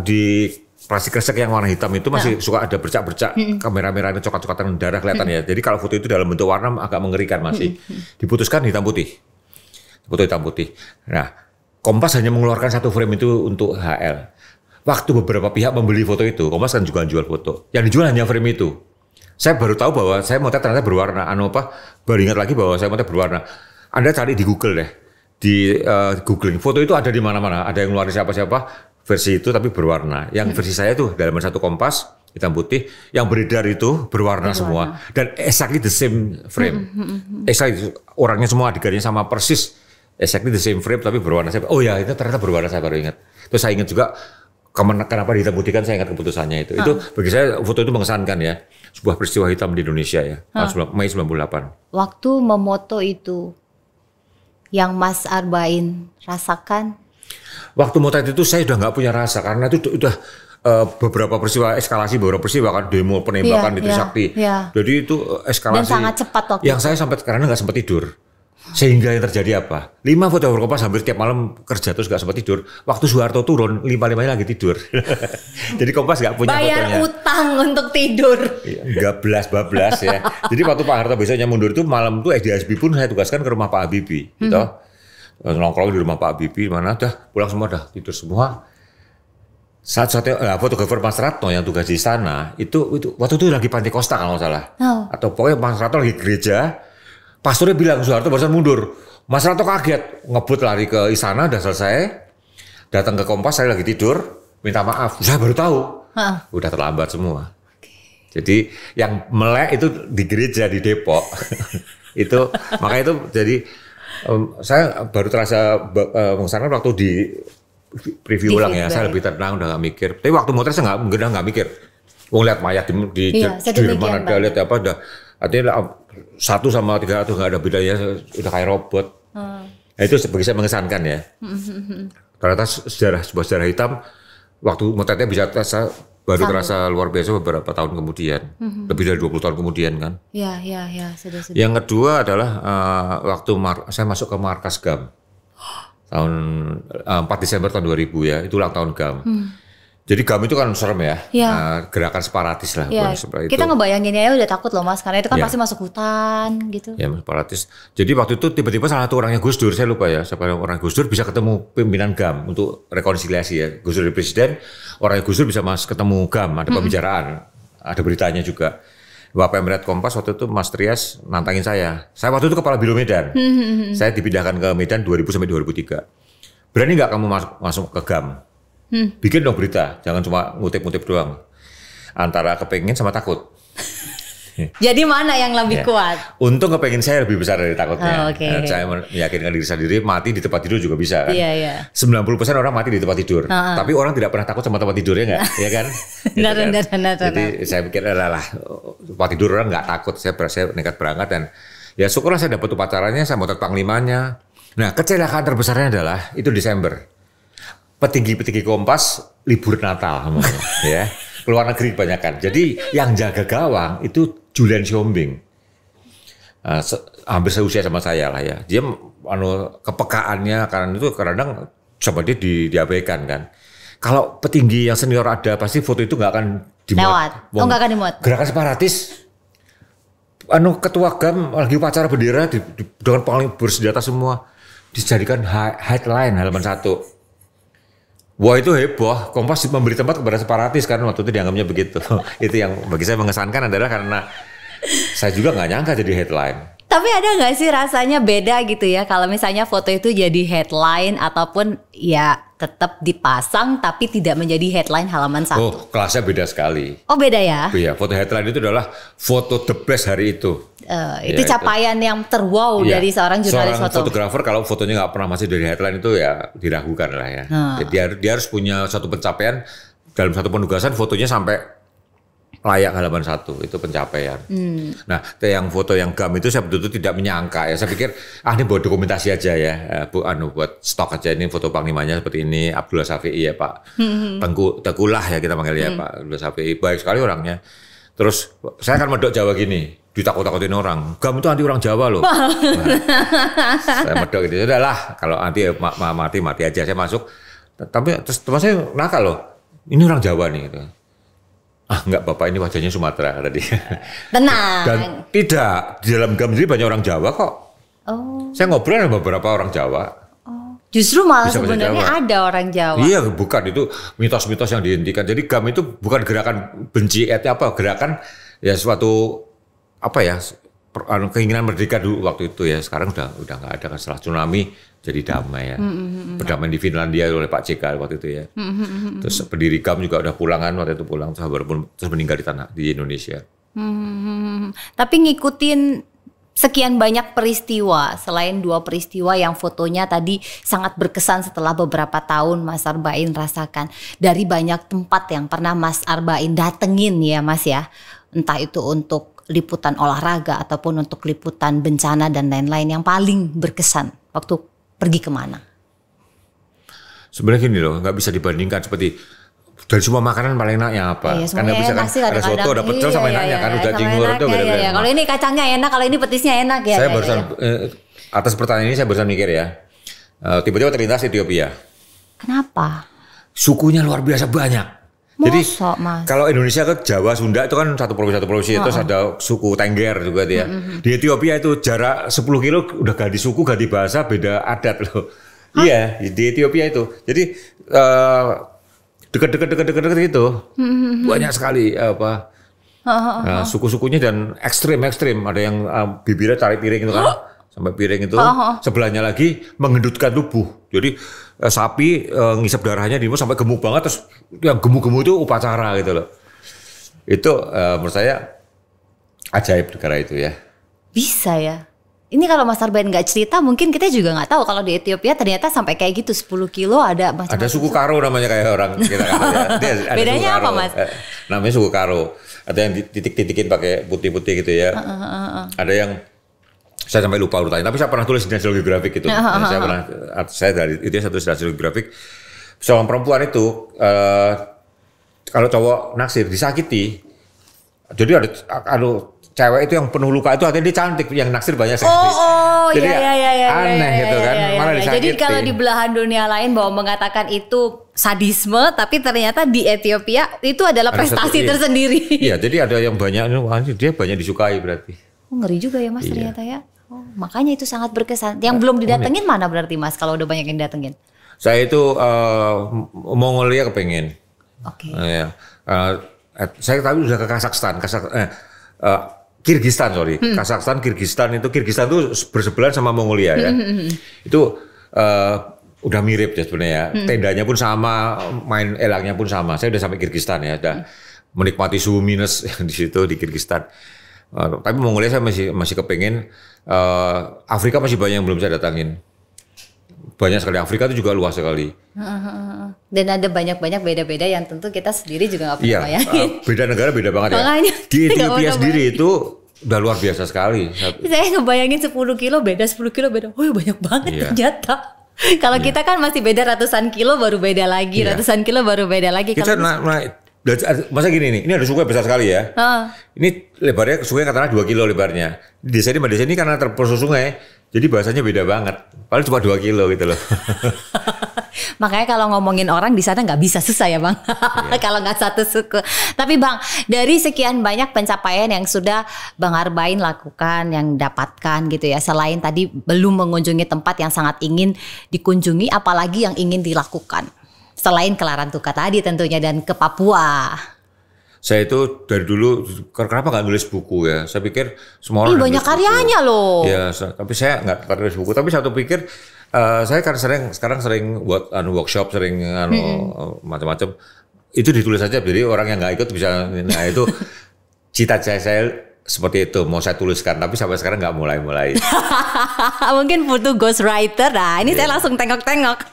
di plastik resek yang warna hitam itu masih suka ada bercak-bercak kamera-merah coklat-coklatan darah kelihatan ya. Jadi kalau foto itu dalam bentuk warna agak mengerikan masih. Diputuskan hitam putih. Foto hitam putih. Nah, Kompas hanya mengeluarkan satu frame itu untuk HL. Waktu beberapa pihak membeli foto itu, Kompas kan juga jual foto. Yang dijual hanya frame itu. Saya baru tahu bahwa saya motret ternyata berwarna. Baru ingat lagi bahwa saya motret berwarna. Anda cari di Google deh. Di googling. Foto itu ada di mana-mana. Ada yang ngeluarin siapa-siapa versi itu tapi berwarna. Yang versi saya itu dalam satu Kompas, hitam putih. Yang beredar itu berwarna semua. Dan exactly the same frame. Exactly, orangnya semua adegannya sama persis. Exactly the same frame tapi berwarna. Oh ya, itu ternyata berwarna, saya baru ingat. Terus saya ingat juga kenapa dihitam putih kan, saya ingat keputusannya itu. Itu bagi saya foto itu mengesankan ya. Sebuah peristiwa hitam di Indonesia ya. Mei 98. Waktu memoto itu yang Mas Arbain rasakan? Waktu motret itu saya udah nggak punya rasa karena itu udah beberapa peristiwa eskalasi, beberapa peristiwa kan demo penembakan di Trisakti. Jadi itu eskalasi. Dan sangat cepat waktu yang saya sampai karena nggak sempat tidur. Sehingga yang terjadi apa? 5 fotografer Kompas hampir tiap malam kerja terus gak sempat tidur. Waktu Soeharto turun, 5-5-nya lagi tidur. Jadi Kompas gak punya bayar fotonya. utang untuk tidur. Bablas ya. Jadi waktu Pak Harto besoknya mundur itu malam itu SDSB pun saya tugaskan ke rumah Pak Habibie. Gitu. Nongkrong di rumah Pak Habibie, mana dah pulang semua dah tidur semua. Satu-satunya fotografer Mas Ratno yang tugas di sana itu waktu itu lagi Pantai Kosta kalau nggak salah. Atau pokoknya Mas Ratno lagi gereja. Pastornya bilang Soeharto barusan mundur. Mas Ratno kaget, ngebut lari ke istana, udah selesai. Datang ke Kompas, saya lagi tidur, minta maaf. Saya baru tahu, udah terlambat semua. Jadi yang melek itu di gereja di Depok. Itu makanya itu jadi saya baru terasa mengesankan waktu di preview ulang ya. Saya lebih tenang, udah nggak mikir. Tapi waktu motret saya nggak mikir. Mau lihat mayat di Jerman ada lihat apa udah. Artinya 1 sama 300 nggak ada bedanya, udah kayak robot. Nah, itu bagi saya mengesankan ya. Ternyata sebuah sejarah hitam, waktu motretnya bisa baru terasa luar biasa beberapa tahun kemudian. Lebih dari 20 tahun kemudian kan. Iya, sudah. Yang kedua adalah waktu saya masuk ke markas GAM. Tahun 4 Desember tahun 2000 ya, itu ulang tahun GAM. Jadi GAM itu kan serem ya, gerakan separatis lah. Ya, kita ngebayangin ya udah takut loh Mas, karena itu kan pasti masuk hutan gitu. Ya separatis. Jadi waktu itu tiba-tiba salah satu orangnya Gus Dur, saya lupa ya, siapa orang Gus Dur bisa ketemu pimpinan GAM untuk rekonsiliasi ya. Gus Dur presiden, orangnya Gus Dur bisa ketemu GAM, ada pembicaraan, ada beritanya juga. Bapak Emret Kompas waktu itu Mas Trias nantangin saya. Saya waktu itu kepala Biro Medan. Saya dipindahkan ke Medan 2000 sampai 2003. Berani nggak kamu masuk ke GAM? Bikin dong berita, jangan cuma ngutip-ngutip doang. Antara kepengen sama takut. Jadi mana yang lebih kuat? Untung kepengen saya lebih besar dari takutnya. Saya meyakinkan diri sendiri, mati di tempat tidur juga bisa kan. 90% orang mati di tempat tidur. Tapi orang tidak pernah takut sama tempat tidurnya nggak? Ya kan? Benar. Jadi saya pikir adalah tempat tidur orang nggak takut. Saya nekat berangkat dan ya syukurlah saya dapat upacaranya, saya motret panglimanya. Nah kecelakaan terbesarnya adalah itu Desember. Petinggi-petinggi Kompas libur Natal ya. Keluar negeri kebanyakan. Jadi yang jaga gawang itu Julian Siombing. Hampir seusia sama saya lah ya. Dia kepekaannya karena itu kadang sama dia diabaikan kan. Kalau petinggi yang senior ada pasti foto itu nggak akan dimuat. Nggak akan dimuat. Gerakan separatis. Ketua GAM lagi upacara bendera dengan paling bersenjata semua dijadikan headline halaman 1. Wah itu heboh, Kompas memberi tempat kepada separatis kan waktu itu dianggapnya begitu. Itu yang bagi saya mengesankan adalah karena saya juga nggak nyangka jadi headline. Tapi ada nggak sih rasanya beda gitu ya kalau misalnya foto itu jadi headline ataupun ya tetap dipasang tapi tidak menjadi headline halaman 1? Oh kelasnya beda sekali. Oh beda ya? Iya, foto headline itu adalah foto the best hari itu. Itu capaian yang terwow dari seorang jurnalis foto. Fotografer kalau fotonya nggak pernah masih dari headline itu ya diragukan lah ya. Jadi dia harus punya satu pencapaian dalam satu penugasan fotonya sampai layak halaman 1 itu pencapaian. Nah, yang foto yang GAM itu saya betul-betul tidak menyangka ya. Saya pikir ini buat dokumentasi aja ya, buat stok aja ini foto panglimanya seperti ini. Abdullah Syafi'i ya Pak, Tengkulah ya kita panggil ya Pak Abdullah Syafi'i, baik sekali orangnya. Terus saya akan medok Jawa gini, ditakut-takutin orang. GAM itu anti orang Jawa loh. Saya medok gitu, udahlah kalau anti mati aja saya masuk. Tapi terus teman saya nakal loh, ini orang Jawa nih gitu. Enggak Bapak ini wajahnya Sumatera tadi. Tenang. Dan tidak, di dalam GAM sendiri banyak orang Jawa kok. Saya ngobrol dengan beberapa orang Jawa. Justru malah sebenarnya ada orang Jawa. Iya bukan, itu mitos-mitos yang dihentikan. Jadi GAM itu bukan gerakan benci gerakan ya suatu keinginan merdeka dulu waktu itu ya. Sekarang udah nggak ada kan setelah tsunami jadi damai ya. Perdamaian di Finlandia oleh Pak JK waktu itu ya. Terus pendiri GAM juga udah pulangan waktu itu pulang terus meninggal di Indonesia. Tapi ngikutin sekian banyak peristiwa, selain 2 peristiwa yang fotonya tadi sangat berkesan setelah beberapa tahun Mas Arbain rasakan. Dari banyak tempat yang pernah Mas Arbain datengin ya Mas ya. Entah itu untuk liputan olahraga ataupun untuk liputan bencana dan lain-lain, yang paling berkesan waktu pergi kemana? Sebenarnya gini loh, nggak bisa dibandingkan seperti dari semua makanan paling enaknya apa? Karena bisa kan ada soto, ada pecel sama enaknya kan, udah cingur itu beda-beda. Kalau ini kacangnya enak, kalau ini petisnya enak ya. Saya barusan atas pertanyaan ini saya barusan mikir ya. Tiba-tiba terlintas Ethiopia. Kenapa? Sukunya luar biasa banyak. Jadi Mas? kalau Indonesia ke Jawa, Sunda itu kan satu provinsi, terus ada suku Tengger juga dia. Di Ethiopia itu jarak 10 kilo udah ganti suku, ganti bahasa, beda adat loh. Iya, di Ethiopia itu. Jadi dekat itu banyak sekali suku-sukunya dan ekstrim. Ada yang bibirnya tarik piring itu kan. Sampai piring itu sebelahnya lagi mengendutkan tubuh. Jadi sapi ngisap darahnya di mulut sampai gemuk banget, terus yang gemuk-gemuk itu upacara gitu loh. Itu menurut saya ajaib negara itu ya. Bisa ya. Ini kalau Mas Arbain nggak cerita mungkin kita juga nggak tahu kalau di Ethiopia ternyata sampai kayak gitu 10 kilo ada macam-macam. Ada suku Karo namanya kayak orang kita kan ya. Bedanya apa Mas? Namanya suku Karo. Ada yang titik-titikin pakai putih-putih gitu ya. Ada yang saya sampai lupa urutannya, tapi saya pernah tulis di National Geographic itu. Saya dari itu satu National Geographic. Seorang perempuan itu kalau cowok naksir disakiti, jadi ada cewek itu yang penuh luka itu artinya dia cantik, yang naksir banyak sekali. Jadi aneh gitu kan, malah disakiti. Jadi kalau di belahan dunia lain bahwa mengatakan itu sadisme, tapi ternyata di Ethiopia itu adalah prestasi tersendiri. Iya, jadi ada yang banyak, dia banyak disukai berarti. Ngeri juga ya Mas ternyata ya. Makanya itu sangat berkesan. Yang belum didatengin mana berarti Mas kalau udah banyak yang datengin? Saya itu Mongolia kepengen. Oke. Saya tadi udah ke Kazakhstan, Kirgistan sorry. Kirgistan itu bersebelahan sama Mongolia ya. Itu udah mirip ya sebenarnya. Tendanya pun sama, main elangnya pun sama. Saya udah sampai Kirgistan ya, udah menikmati suhu minus di situ di Kirgistan. Tapi Mongolia saya masih kepengen. Afrika masih banyak yang belum saya datangin. Banyak sekali, Afrika itu juga luas sekali. Dan ada banyak-banyak beda-beda yang tentu kita sendiri juga nggak pernah bayangin. Beda negara beda banget ya. Di Ethiopia sendiri itu udah luar biasa sekali. Saya ngebayangin 10 kilo beda, 10 kilo beda. Oh banyak banget ternyata. Kalau kita kan masih beda ratusan kilo baru beda lagi, ratusan kilo baru beda lagi. Kita masa gini nih, ini ada sungai besar sekali ya. Ini lebarnya sungai katakanlah 2 kilo lebarnya. Di desa ini karena terperosok sungai, jadi bahasanya beda banget. Paling cuma 2 kilo gitu loh. Makanya kalau ngomongin orang di sana nggak bisa susah ya Bang. Kalau nggak satu suku. Tapi Bang, dari sekian banyak pencapaian yang sudah Bang Arbain lakukan, yang dapatkan gitu ya. Selain tadi belum mengunjungi tempat yang sangat ingin dikunjungi, apalagi yang ingin dilakukan? Selain ke Larantuka tadi tentunya dan ke Papua. Saya itu dari dulu, kenapa nggak nulis buku ya? Saya pikir semua orang banyak karyanya loh. Ya, tapi saya nggak nulis buku. Tapi satu pikir, saya kan sekarang sering buat workshop, sering macam-macam. Itu ditulis saja, jadi orang yang nggak ikut bisa. Nah itu cita-cita saya seperti itu, mau saya tuliskan, tapi sampai sekarang nggak mulai. Mungkin butuh ghostwriter. Nah ini saya langsung tengok-tengok.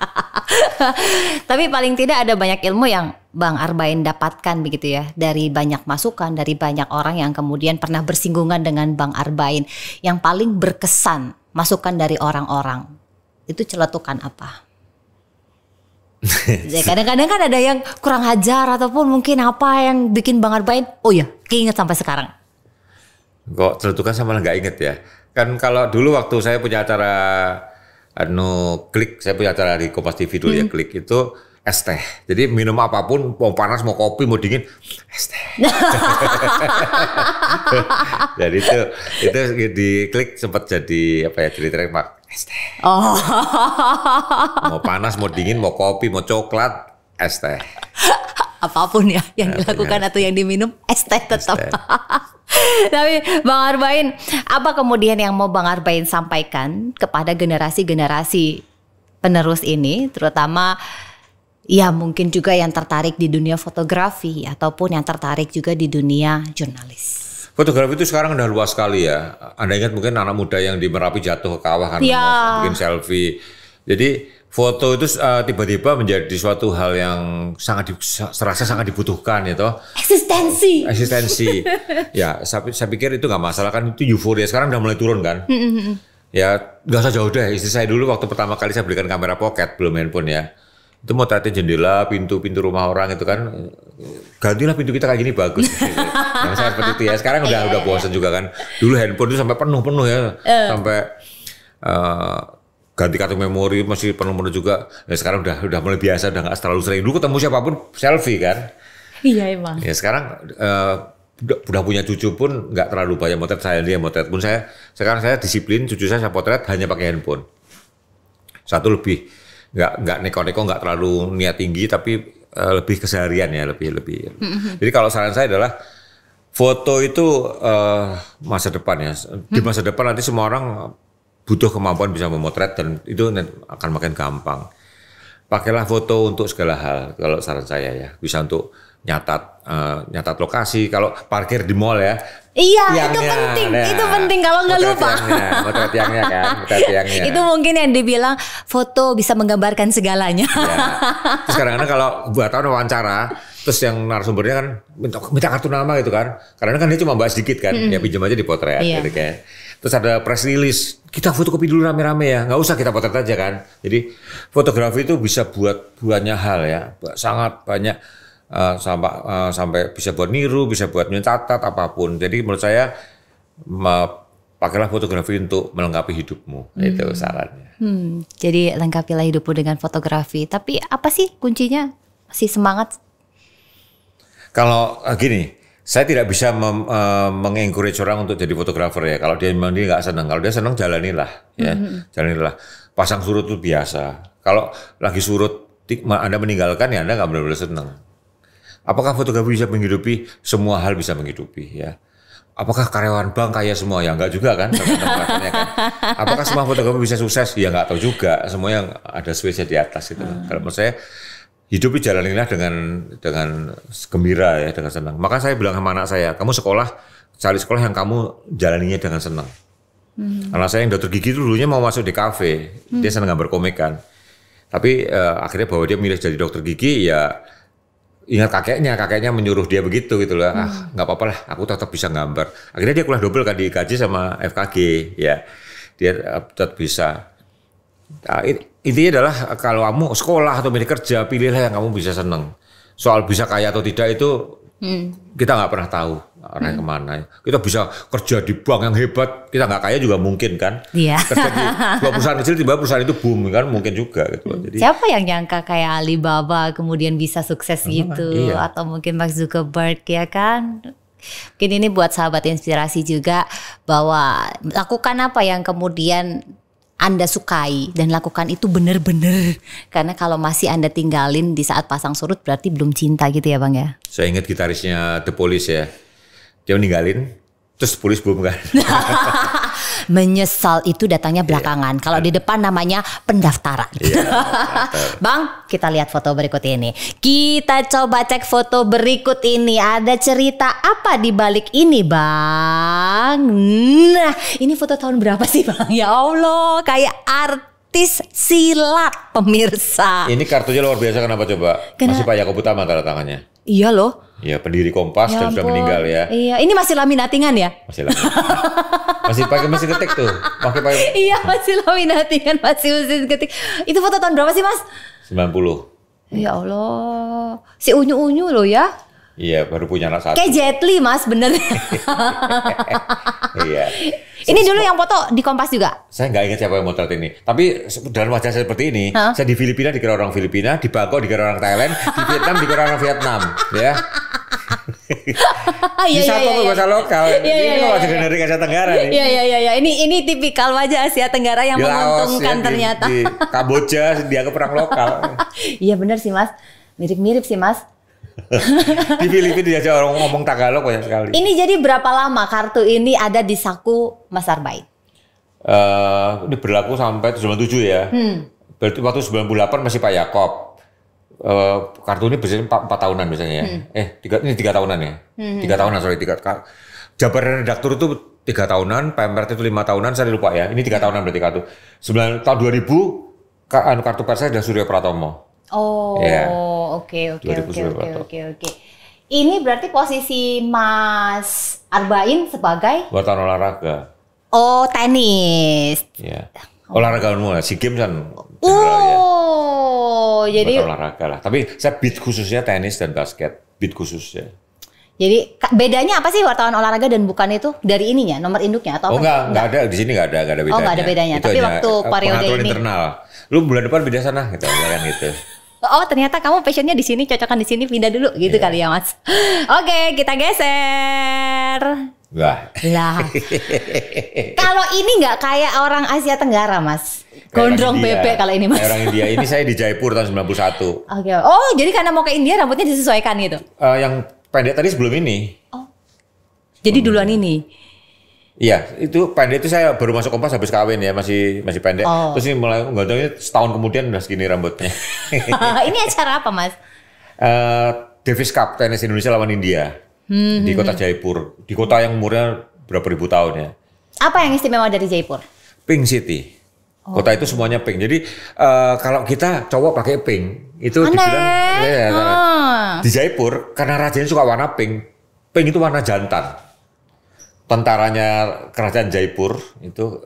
Tapi paling tidak ada banyak ilmu yang Bang Arbain dapatkan begitu ya, dari banyak masukan, dari banyak orang yang kemudian pernah bersinggungan dengan Bang Arbain. Yang paling berkesan masukan dari orang-orang itu celetukan apa? Kadang-kadang kan ada yang kurang ajar ataupun mungkin apa yang bikin Bang Arbain, oh ya keinget sampai sekarang. Kok celetukan sama nggak inget ya? Kan kalau dulu waktu saya punya acara Klik, saya punya acara di Kompas TV dulu ya, Klik itu es teh. Jadi minum apapun, mau panas, mau kopi, mau dingin, es teh. Jadi itu di Klik sempat jadi apa ya? Jadi trademark es teh. Mau panas, mau dingin, mau kopi, mau coklat, es teh. Apapun ya yang dilakukan atau yang diminum, es teh tetap. Tapi Bang Arbain, apa kemudian yang mau Bang Arbain sampaikan kepada generasi-generasi penerus ini, terutama ya mungkin juga yang tertarik di dunia fotografi ataupun yang tertarik juga di dunia jurnalis? Fotografi itu sekarang udah luas sekali ya. Anda ingat mungkin anak muda yang di Merapi jatuh ke kawah kan, bikin selfie. Jadi foto itu tiba-tiba menjadi suatu hal yang serasa sangat dibutuhkan ya toh. Eksistensi. Ya, saya pikir itu nggak masalah kan, itu euforia. Sekarang udah mulai turun kan. Ya, nggak usah jauh deh. Istri saya dulu waktu pertama kali saya belikan kamera pocket, belum handphone ya. Itu mau tatin jendela, pintu rumah orang itu kan, gantilah pintu kita kayak gini bagus. Yang saya seperti itu ya. Sekarang udah bosan juga kan. Dulu handphone itu sampai penuh ya, sampai ganti kartu memori masih penuh-penuh juga. Ya sekarang udah mulai biasa, udah nggak terlalu sering. Dulu ketemu siapapun selfie kan. Iya emang. Ya sekarang udah punya cucu pun nggak terlalu banyak motret, dia motret pun sekarang saya disiplin, cucu saya potret hanya pakai handphone. Satu lebih nggak neko-neko, nggak terlalu niat tinggi, tapi lebih keseharian ya, lebih. Jadi kalau saran saya adalah foto itu masa depan ya. Di masa depan nanti semua orang butuh kemampuan bisa memotret dan itu akan makin gampang. Pakailah foto untuk segala hal kalau saran saya ya. Bisa untuk nyatat lokasi, kalau parkir di mall ya. Iya, itu penting kalau nggak lupa. Motret tiangnya kan, motret tiangnya. Itu mungkin yang dibilang foto bisa menggambarkan segalanya. Ya. Terus kadang-kadang kalau buat wawancara, terus yang narasumbernya kan minta kartu nama gitu kan. Karena kan dia cuma bahas dikit kan, ya pinjam aja di potret gitu kan. Terus ada press release, kita fotokopi dulu rame-rame ya, nggak usah kita potret aja kan. Jadi fotografi itu bisa buat banyak hal ya, sangat banyak. Sampai bisa buat niru, bisa buat mencatat apapun. Jadi menurut saya pakailah fotografi untuk melengkapi hidupmu, itu sarannya. Jadi lengkapilah hidupmu dengan fotografi. Tapi apa sih kuncinya? Masih semangat? Kalau gini, saya tidak bisa mengencourage orang untuk jadi fotografer ya. Kalau dia memang dia nggak senang, kalau dia senang jalanilah, ya jalanilah. Pasang surut itu biasa. Kalau lagi surut, Anda meninggalkan ya Anda nggak benar-benar senang. Apakah fotografi bisa menghidupi? Semua hal bisa menghidupi ya. Apakah karyawan bank kaya semua? Ya enggak juga kan. Apakah semua fotografi bisa sukses? Ya enggak tahu juga. Semua yang ada space-nya di atas gitu. Kalau menurut saya hidup jalanilah dengan gembira ya, dengan senang. Maka saya bilang sama anak saya, kamu cari sekolah yang kamu jalaninya dengan senang. Anak saya yang dokter gigi itu dulunya mau masuk di kafe. Dia senang gambar komik kan. Tapi akhirnya bahwa dia milih jadi dokter gigi ya ingat kakeknya menyuruh dia begitu gitu loh. Nggak apa-apa lah, aku tetap bisa gambar. Akhirnya dia kuliah double kan di IKJ sama FKG ya. Dia tetap bisa. Nah, intinya adalah kalau kamu sekolah atau milih kerja, pilihlah yang kamu bisa seneng. Soal bisa kaya atau tidak itu kita nggak pernah tahu arahnya kemana. Kita bisa kerja di bank yang hebat, kita nggak kaya juga mungkin kan. Iya. Kerja di perusahaan kecil, tiba perusahaan itu boom kan, mungkin juga gitu. Jadi, siapa yang nyangka kayak Alibaba kemudian bisa sukses gitu, atau mungkin Mark Zuckerberg ya kan? Mungkin ini buat sahabat inspirasi juga bahwa lakukan apa yang kemudian Anda sukai dan lakukan itu benar-benar, karena kalau masih Anda tinggalin di saat pasang surut berarti belum cinta gitu ya Bang ya. Saya ingat gitarisnya The Police ya, dia meninggalin terus Police boom kan. Menyesal itu datangnya belakangan. Kalau di depan namanya pendaftaran. Bang, kita lihat foto berikut ini. Kita coba cek foto berikut ini. Ada cerita apa di balik ini, Bang? Nah, ini foto tahun berapa sih, Bang? Ya Allah, kayak artis silat, pemirsa. Ini kartunya luar biasa, kenapa coba? Masih Pak Yakob Utama tanda tangannya. Iya loh. Ya, pendiri Kompas ya dan sudah meninggal ya. Iya, ini masih laminatingan ya? Masih laminatingan. masih ketik tuh. Iya, masih laminatingan, masih ketik. Itu foto tahun berapa sih, Mas? 90. Ya Allah. Si unyu-unyu loh ya. Iya, baru punya anak satu. Kayak Jet Li, Mas, bener. Iya. Ini dulu yang foto di Kompas juga? Saya nggak ingat siapa yang motret ini. Tapi dalam wajah saya seperti ini, saya di Filipina dikira orang Filipina, di Bangkok dikira orang Thailand, di Vietnam dikira orang Vietnam, ya. Bisa kok bahasa lokal. Ini wajah dari Asia Tenggara nih. Iya. Ini tipikal wajah Asia Tenggara yang menguntungkan ternyata. Di Kamboja dianggap perang lokal. Iya benar sih Mas, mirip-mirip sih Mas. Di Filipina diajak orang ngomong Tagalog banyak sekali. Ini jadi berapa lama kartu ini ada di saku Mas Arbain? Ini berlaku sampai 97 ya. Berarti waktu 98 masih Pak Yakob. Kartu ini biasanya 4 tahunan biasanya ya. Ini 3 tahunan ya. 3 tahunan sorry. Jabaran redaktur itu 3 tahunan, Pemret itu 5 tahunan, saya lupa ya. Ini 3 tahunan berarti kartu. Tahun 2000 kartu pers saya sudah Surya Pratomo. Oh, oke. Ini berarti posisi Mas Arbain sebagai wartawan olahraga. Oh, tenis. Iya. Olahraga umum, SEA Games kan. Oh, jadi olahraga lah. Tapi saya beat khususnya tenis dan basket, beat khususnya. Jadi bedanya apa sih wartawan olahraga dan bukan itu dari ininya, nomor induknya atau Oh apa? enggak ada di sini enggak ada bedanya. Oh enggak ada bedanya. Itu tapi hanya waktu periode pengaturan ini. internal. Lu bulan depan pindah sana gitu kan gitu. Oh ternyata kamu passionnya di sini, cocokan di sini, pindah dulu gitu kali ya Mas. Oke, kita geser. Wah. Lah. Kalau ini nggak kayak orang Asia Tenggara Mas. Gondrong bebek kalau ini Mas. Kayak orang India. Ini saya di Jaipur tahun 91. Oke. Oh jadi karena mau ke India rambutnya disesuaikan gitu? Yang pendek tadi sebelum ini. Oh. Jadi duluan ini. Iya, itu pendek itu saya baru masuk Kompas habis kawin ya, masih pendek. Oh. Terus ini mulai gantungnya setahun kemudian udah segini rambutnya. Ini acara apa Mas? Davis Cup tenis Indonesia lawan India di kota Jaipur, di kota yang umurnya berapa ribu tahun ya. Apa yang istimewa dari Jaipur? Pink City. Kota itu semuanya pink. Jadi kalau kita cowok pakai pink itu dibilang ya, di Jaipur karena rajanya suka warna pink. Pink itu warna jantan. Tentaranya kerajaan Jaipur itu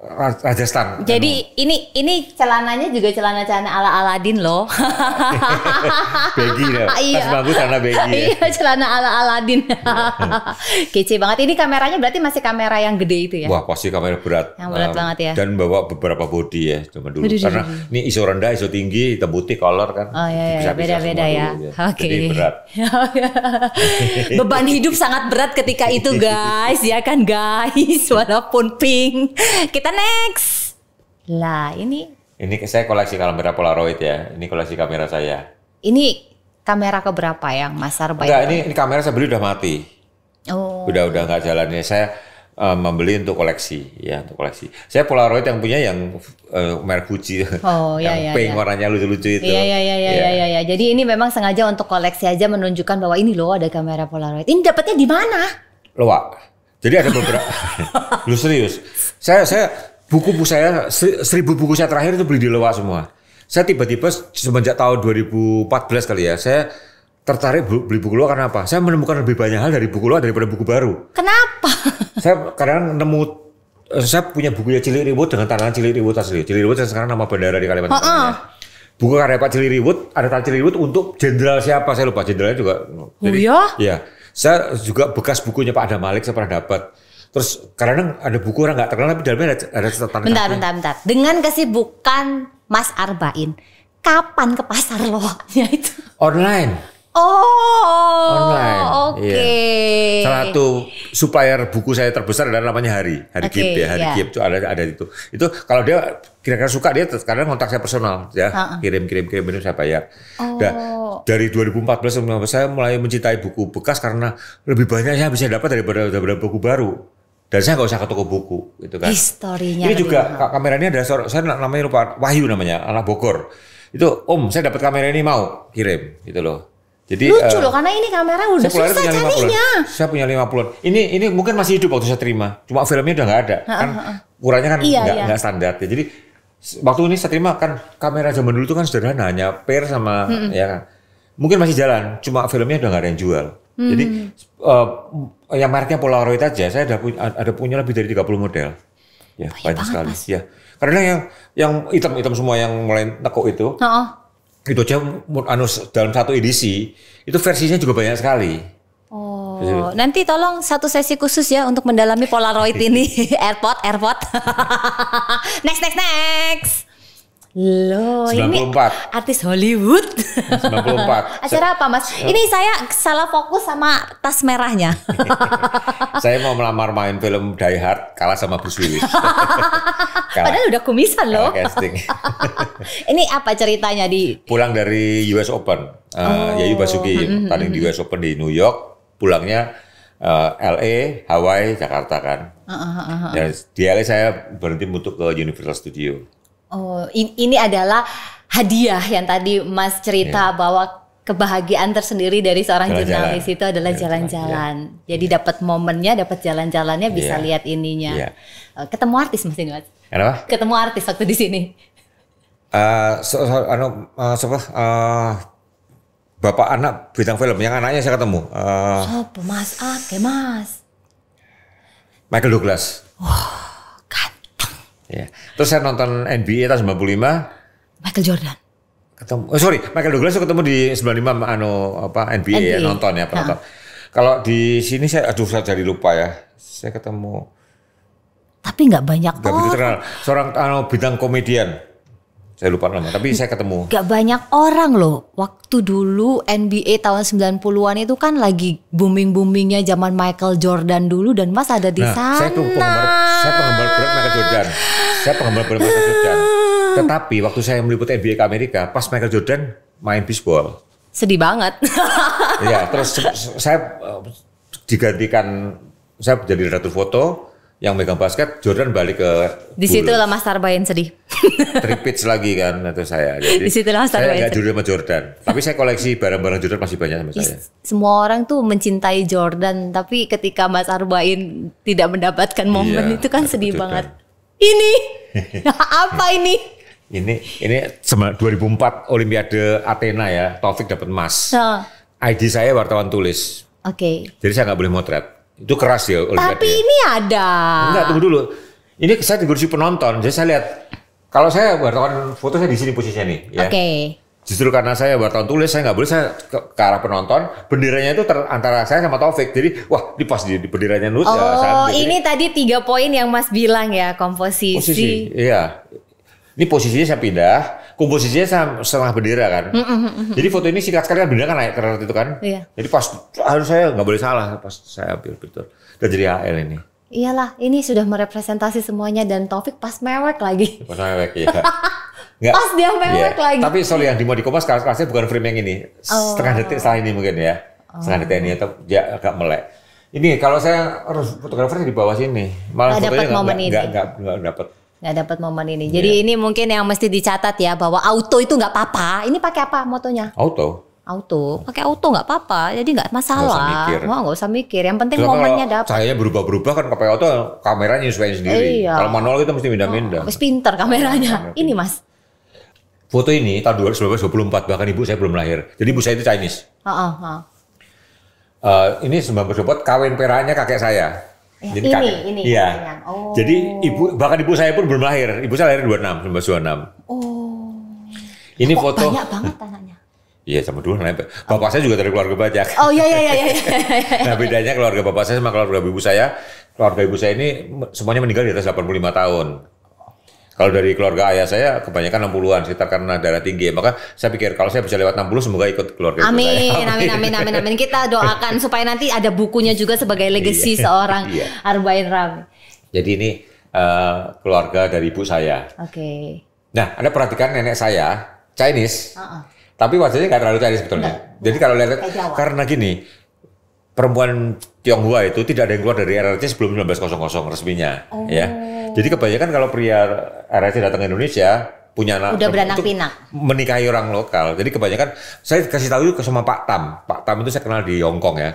Rajasthan. Jadi ini celananya juga celana-celana ala Aladin loh. Baggy ya. Iya. Tas bagus karena baggy ya. Iya, celana ala Aladin. Kece banget. Ini kameranya berarti masih kamera yang gede itu ya? Wah, pasti kamera berat. Yang berat banget ya. Dan bawa beberapa body ya zaman dulu. Karena ini ISO rendah, ISO tinggi, hitam putih, color kan. Oh iya, beda-beda ya. Oke. Jadi berat. Beban hidup sangat berat ketika itu guys, ya kan guys, walaupun pink. Kita next. Lah ini saya koleksi kamera Polaroid ya. Ini koleksi kamera saya. Ini kamera keberapa yang Mas Sarba? Enggak, ini kamera saya beli udah mati. Oh. Udah enggak jalannya. Saya membeli untuk koleksi ya, untuk koleksi. Saya Polaroid yang punya yang merek Fuji. Oh iya yang iya. pink warnanya lucu-lucu itu. Iya. Jadi ini memang sengaja untuk koleksi aja, menunjukkan bahwa ini loh ada kamera Polaroid. Ini dapatnya di mana? Loh, jadi ada beberapa. Lu serius? Saya buku saya 1000 buku saya terakhir itu beli di Loa semua. Saya tiba-tiba semenjak tahun 2014 kali ya, saya tertarik beli buku Loa karena apa? Saya menemukan lebih banyak hal dari buku Loa daripada buku baru. Kenapa? Saya kadang saya punya bukunya Ciliriwut dengan tantangan Ciliriwut asli. Ciliriwut sekarang nama bandara di Kalimantan Tengah. Buku karya Pak Ciliriwut, ada tantangan Ciliriwut untuk jenderal siapa saya lupa, jenderalnya juga. Jadi, iya. Saya juga bekas bukunya Pak Adam Malik saya pernah dapat. Terus kadang ada buku orang nggak terkenal tapi dalamnya ada catatan. Bentar. Dengan kesibukan Mas Arbain, kapan ke pasar Loaknya itu? Online. Oh, Online. Oke. Iya. Salah satu supplier buku saya terbesar adalah namanya Hari Gibb ya, Hari Gibb itu ada itu. Itu kalau dia kira-kira suka dia kadang kontak saya personal ya, kirim ini saya bayar. Dari 2014 saya mulai mencintai buku bekas karena lebih banyak saya bisa dapat daripada buku baru. Dan saya nggak usah ke toko buku gitu kan. Historinya. Ini juga kamera ini ada saya namanya lupa, Wahyu namanya, anak Bogor. Itu Om saya dapat kamera ini mau kirim gitu loh. Jadi lucu loh karena ini kamera udah susah carinya. Saya punya 50-an. Ini mungkin masih hidup waktu saya terima. Cuma filmnya udah nggak ada. Kan ukurannya kan nggak standar. Ya. Jadi waktu ini saya terima kan kamera zaman dulu itu kan sederhana, hanya pair sama ya kan. Mungkin masih jalan, cuma filmnya udah nggak ada yang jual. Jadi yang mereknya Polaroid aja saya ada punya lebih dari 30 model. Ya, banyak sekali. Mas. Ya. Karena yang hitam-hitam semua yang mulai nekuk itu. Itu aja dalam satu edisi itu versinya juga banyak sekali. Oh, nanti tolong satu sesi khusus ya untuk mendalami Polaroid ini. airport. Next. Loh, 94. ini artis Hollywood. 94. Acara apa Mas? Ini saya salah fokus sama tas merahnya. Saya mau melamar main film Die Hard kalah sama Bruce Willis. Padahal udah kumisan loh. Casting. Ini apa ceritanya di? Pulang dari US Open. Yayu Basuki tanding di US Open di New York. Pulangnya LA, Hawaii, Jakarta kan. Ya, di LA saya berhenti untuk ke Universal Studio. Oh, ini adalah hadiah yang tadi Mas cerita bahwa kebahagiaan tersendiri dari seorang jurnalis itu adalah jalan-jalan. Jadi dapat momennya, dapat jalan-jalannya, bisa lihat ininya. Ketemu artis Mas ini Mas? Kenapa? Ketemu artis waktu di sini. Bapak anak bintang film, yang anaknya saya ketemu. Siapa Mas? Mas. Michael Douglas. Wah, ganteng. Ya. Terus saya nonton NBA tahun 95. Michael Jordan. Michael Douglas ketemu di 95 NBA. Ya, nonton ya penonton. Kalau di sini saya jadi lupa ya. Saya ketemu. Tapi nggak banyak Gak begitu terkenal. Seorang bintang komedian. Saya lupa nama, tapi saya ketemu. Gak banyak orang loh. Waktu dulu NBA tahun 90-an itu kan lagi booming-boomingnya zaman Michael Jordan dulu dan Mas ada di sana. Saya penggemar berat Michael Jordan. Saya penggemar berat Michael Jordan. Tetapi waktu saya meliput NBA ke Amerika, pas Michael Jordan main bisbol. Sedih banget. Iya, terus saya digantikan, saya jadi redaktur foto. Yang megang basket, Jordan balik ke di situ lah Mas Tarbain sedih. Tripits lagi kan itu saya. Jadi di situ lah Mas Tarbain. Saya nggak jujur sama Jordan, tapi saya koleksi barang-barang Jordan masih banyak sama saya. Semua orang tuh mencintai Jordan, tapi ketika Mas Arbain tidak mendapatkan momen itu kan sedih banget. Ini apa ini? Ini 2004 Olimpiade Athena ya, Taufik dapat emas. ID saya wartawan tulis. Oke. Jadi saya nggak boleh motret. Itu keras ya Olimpiade. Tapi ini ada. Enggak, tunggu dulu. Ini saya di kursi penonton. Jadi saya lihat, kalau saya wartawan foto saya di sini posisinya nih. Ya. Oke. Justru karena saya wartawan tulis, saya nggak boleh saya ke arah penonton. Benderanya itu antara saya sama Taufik. Jadi, wah, di pas di benderanya lurus. Oh, ya, ini tadi 3 poin yang Mas bilang ya, komposisi. Iya. Ini posisinya saya pindah. Komposisinya setengah bendera kan. Jadi foto ini singkat sekali kan bendera kan naik ke itu kan. Iya. Jadi pas harus saya nggak boleh salah pas saya ambil betul. Dan jadi AL ini. Iyalah, ini sudah merepresentasi semuanya dan Taufik pas mewek lagi. Pas mewek ya. Pas dia mewek lagi. Tapi sorry yang mau dikomas kelasnya bukan frame yang ini. Setengah detik setelah ini mungkin ya. Setengah detik ini atau dia agak melek. Ini kalau saya harus fotografer di bawah sini. Malah fotonya nggak dapat. Nggak dapat momen ini. Jadi ini mungkin yang mesti dicatat ya bahwa auto itu nggak apa-apa. Ini pakai apa motonya? Auto, pakai auto nggak apa-apa. Jadi nggak masalah. Nggak usah mikir. Yang penting momennya dapat. Cahayanya berubah-berubah kan pakai auto kameranya nyesuaiin sendiri. Iya. Kalau manual kita mesti pindah-pindah. Harus pinter kameranya. Ini Mas. Foto ini tahun 1924 bahkan ibu saya belum lahir. Jadi ibu saya itu Chinese. Ini 1924 kawin peraknya kakek saya. Ya, jadi ini. Iya. Jadi bahkan ibu saya pun belum lahir. Ibu saya lahir 1926. Ini foto. Banyak banget anaknya. Iya sama dulu. Bapak saya juga dari keluarga banyak. Oh iya. Nah bedanya keluarga bapak saya sama keluarga ibu saya. Keluarga ibu saya ini semuanya meninggal di atas 85 tahun. Kalau dari keluarga ayah saya kebanyakan 60-an sekitar karena darah tinggi. Maka saya pikir kalau saya bisa lewat 60 semoga ikut keluarga ibu saya. Amin. Kita doakan supaya nanti ada bukunya juga sebagai legacy seorang Arbain Rami. Jadi ini keluarga dari ibu saya. Oke. Nah, Anda perhatikan nenek saya Chinese. Tapi wajahnya nggak terlalu Chinese sebetulnya. Jadi kalau lihat karena gini, perempuan Tionghoa itu tidak ada yang keluar dari RRC sebelum 1900 resminya, ya. Jadi kebanyakan kalau pria RRC datang ke Indonesia punya anak udah beranak pinak menikahi orang lokal. Jadi kebanyakan saya kasih tahu sama Pak Tam. Pak Tam itu saya kenal di Hong Kong ya.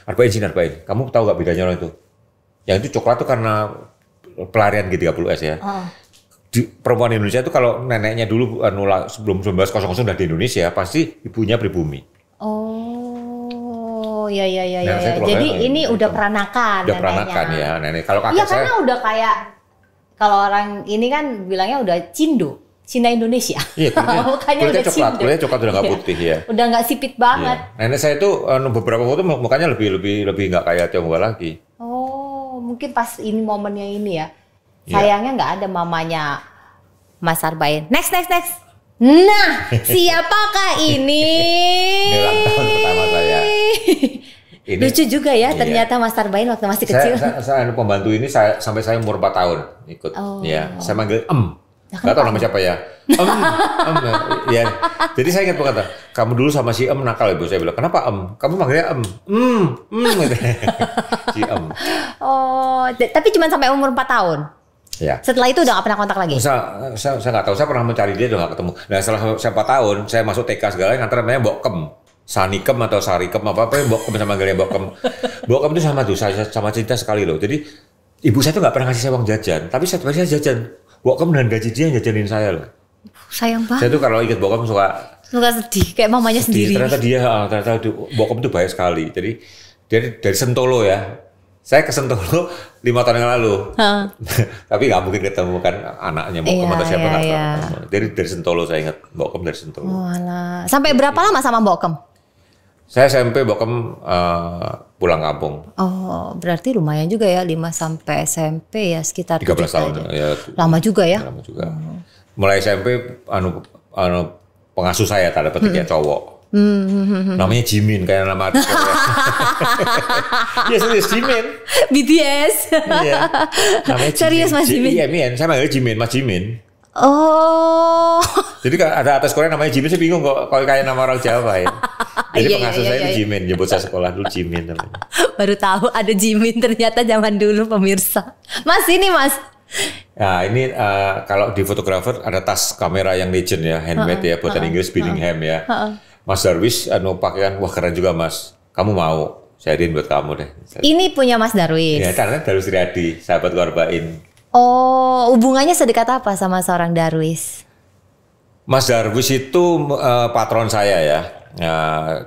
Arbain. Kamu tahu nggak bedanya orang itu? Yang itu coklat itu karena pelarian G30S ya. Di perempuan Indonesia itu kalau neneknya dulu sebelum 1900 udah di Indonesia pasti ibunya pribumi. Iya. Jadi ini udah peranakan. Udah peranakan ya nenek. Kalau kakek saya. Iya karena udah kayak kalau orang ini kan bilangnya udah Cina Indonesia. Iya, kulitnya coklat udah nggak putih ya. Udah nggak sipit banget. Iya. Nenek saya itu beberapa foto mukanya lebih nggak kayak Tionghoa lagi. Mungkin pas ini momennya ini ya. Sayangnya nggak ada mamanya Mas Arbain. Next. Nah, siapakah ini? Ini ulang tahun pertama saya. Ini, lucu juga ya ternyata Mas Arbain waktu masih kecil. Saya pembantu ini sampai saya umur 4 tahun ikut. Ya, saya manggil Gak tahu nama siapa ya. Ya. Jadi saya ingat berkata, kamu dulu sama si nakal ibu saya bilang. Kenapa Kamu manggilnya gitu. Si tapi cuma sampai umur 4 tahun. Ya. Setelah itu udah gak pernah kontak lagi? Saya nggak tahu, saya pernah mencari dia udah gak ketemu. Nah setelah saya 4 tahun, saya masuk TK segala, ngantar namanya Bokem. Sanikem atau Sarikem apa Bokem sama manggilnya Bokem. Bokem itu sama cinta sekali loh. Jadi ibu saya tuh nggak pernah ngasih saya uang jajan, tapi setiap hari saya jajan. Bokem dan gaji dia jajanin saya loh. Sayang banget. Saya tuh kalau ingat Bokem suka sedih, kayak mamanya sendiri. Ternyata Bokem itu baik sekali. Jadi dari Sentolo ya. Saya ke Sentolo 5 tahun yang lalu. Tapi nggak mungkin ketemu kan anaknya Bokem atau siapa nggak tahu. Dari Sentolo saya ingat Bokem dari Sentolo. Sampai berapa lama sama Bokem? Saya SMP Bokem pulang kampung. Oh, berarti lumayan juga ya 5 sampai SMP ya sekitar 13 tahun. Ya, lama juga ya? Lama juga. Mulai SMP pengasuh saya tanda petik ya cowok. Namanya Jimin kayak nama artis Korea. Iya serius Jimin. BTS. Iya. Namanya Jimin. Serius Mas Jimin? Iya Min, saya manggil Jimin, Mas Jimin. Oh. Jadi ada artis Korea namanya Jimin, saya bingung kok kayak nama orang Jawa ya. Jadi pengasuh saya itu Jimin, nyebut saya sekolah dulu Jimin namanya. Baru tahu ada Jimin ternyata zaman dulu pemirsa. Mas ini Mas. Nah ini kalau di fotografer ada tas kamera yang legend ya, handmade ya, buatan Inggris Billingham ya. Mas Darwis pakaian, wah keren juga Mas. Kamu mau? Saya iriin buat kamu deh. Ini punya Mas Darwis. Ya karena Darwis Riyadi, sahabat keluar Bain. Oh, hubungannya sedekat apa sama seorang Darwis? Mas Darwis itu patron saya ya.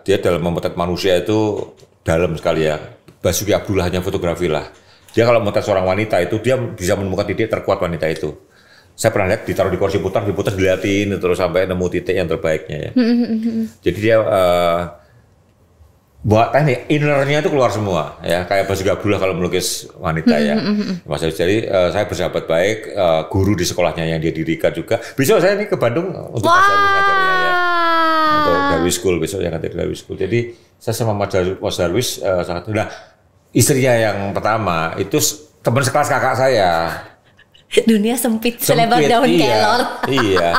Dia dalam memotret manusia itu dalam sekali ya. Basuki Abdullah hanya fotografi lah. Dia kalau memotret seorang wanita itu dia bisa menemukan titik terkuat wanita itu. Saya pernah lihat ditaruh di kursi putar, diputar, dilihatin terus sampai nemu titik yang terbaiknya ya. Jadi dia buat teknik innernya itu keluar semua ya, kayak Basuki Abdullah kalau melukis wanita ya. Mas jadi saya bersahabat baik, guru di sekolahnya yang dia dirikan juga. Besok saya ini ke Bandung untuk ngajarnya ya. Untuk Darwis School besok yang nanti Darwis School. Jadi saya sama Mas Darwis sangat. Nah, istrinya yang pertama itu teman sekelas kakak saya. Dunia sempit selebar daun kelor. Iya.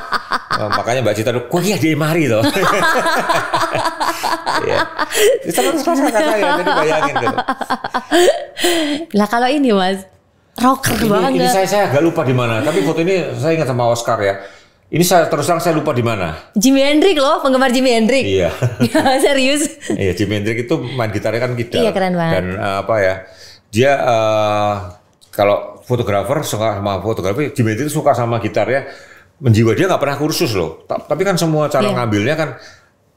Makanya Mbak Cita tuh, kok iya dia mari loh. Iya. Teman sekelas kakak saya, jadi bayangin gitu. Lah kalau ini Mas, rocker banget. Ini saya agak lupa di mana, tapi foto ini saya ingat sama Oscar ya. Ini saya terus terang saya lupa di mana. Jimi Hendrix loh, penggemar Jimi Hendrix. Iya. Serius. Iya, Jimi Hendrix itu main gitarnya kan gitar. Iya, keren banget. Dan dia kalau fotografer suka sama fotografi, Jimi Hendrix suka sama gitarnya. Menjiwa dia nggak pernah kursus loh. Tapi kan semua cara ngambilnya kan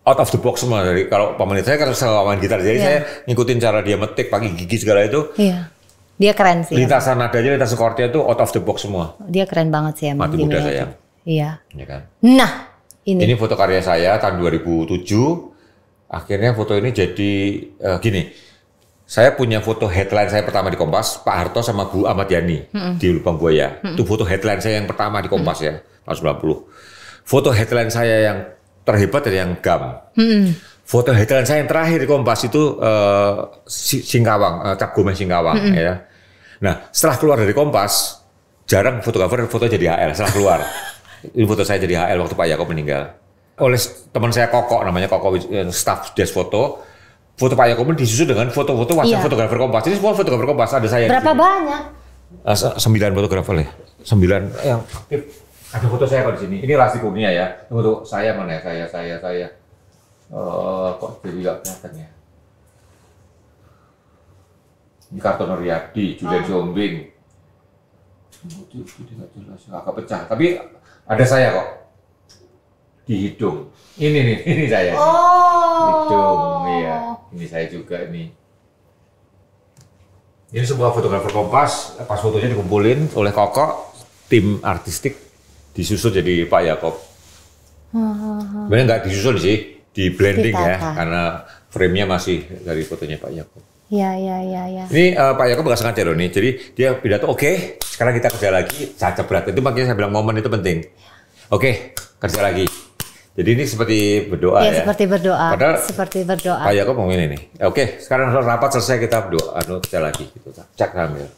out of the box semua. Dari kalau paman saya kan suka main gitar, jadi saya ngikutin cara dia metik, pakai gigi segala itu. Iya. Dia keren sih. Lintasan nadanya, lintasan chordnya itu out of the box semua. Dia keren banget sih emang. Mati muda sayang. Iya. Ya kan? Nah, ini foto karya saya tahun 2007. Akhirnya foto ini jadi gini. Saya punya foto headline saya pertama di Kompas, Pak Harto sama Bu Ahmad Yani di Lubang Buaya. Itu foto headline saya yang pertama di Kompas ya, tahun 90. Foto headline saya yang terhebat dari yang GAM. Foto headline saya yang terakhir di Kompas itu Singkawang, Cap Gomeh Singkawang ya. Nah, setelah keluar dari Kompas, jarang fotografer foto jadi HL setelah keluar. Ini foto saya jadi HL waktu Pak Yaakob meninggal. Oleh teman saya Koko, namanya Koko, staff desk foto. Foto Pak Yaakob disusul dengan foto-foto wajah fotografer Kompas. Ini semua fotografer Kompas, ada saya. Berapa banyak? 9 fotografer ya. 9 yang aktif. Ada foto saya kalau di sini. Ini Rasti Kurnia ya. Foto saya mana ya? Saya. Kok jadi nggak kelihatan ya? Ini Kartono Riyadi, Julian Jombing. Agak pecah. Tapi ada saya kok di hidung. Ini saya. Hidung, iya. Ini saya juga ini. Ini sebuah fotografer Kompas. Pas fotonya dikumpulin oleh Koko, tim artistik disusul jadi Pak Yaakob. Sebenarnya nggak disusul sih, di blending ya, karena frame-nya masih dari fotonya Pak Yaakob. Iya. Ini Pak Yaakob nggak sengaja loh nih. Jadi dia pidato, oke, sekarang kita kerja lagi, cacat berat. Itu makanya saya bilang momen itu penting. Oke, kerja lagi. Jadi ini seperti berdoa ya. Seperti berdoa. Padahal seperti berdoa. Pak Yaakob ngomong ini nih. Oke, sekarang rapat selesai kita berdoa, kerja lagi. Gitu. Cek sambil.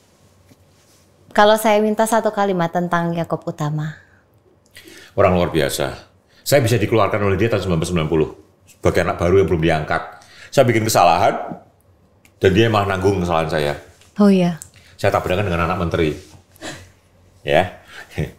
Kalau saya minta satu kalimat tentang Yaakob Utama. Orang luar biasa. Saya bisa dikeluarkan oleh dia tahun 1990. Sebagai anak baru yang belum diangkat. Saya bikin kesalahan. Dan dia malah nanggung kesalahan saya. Oh iya. Saya tabrakan dengan anak menteri. Ya,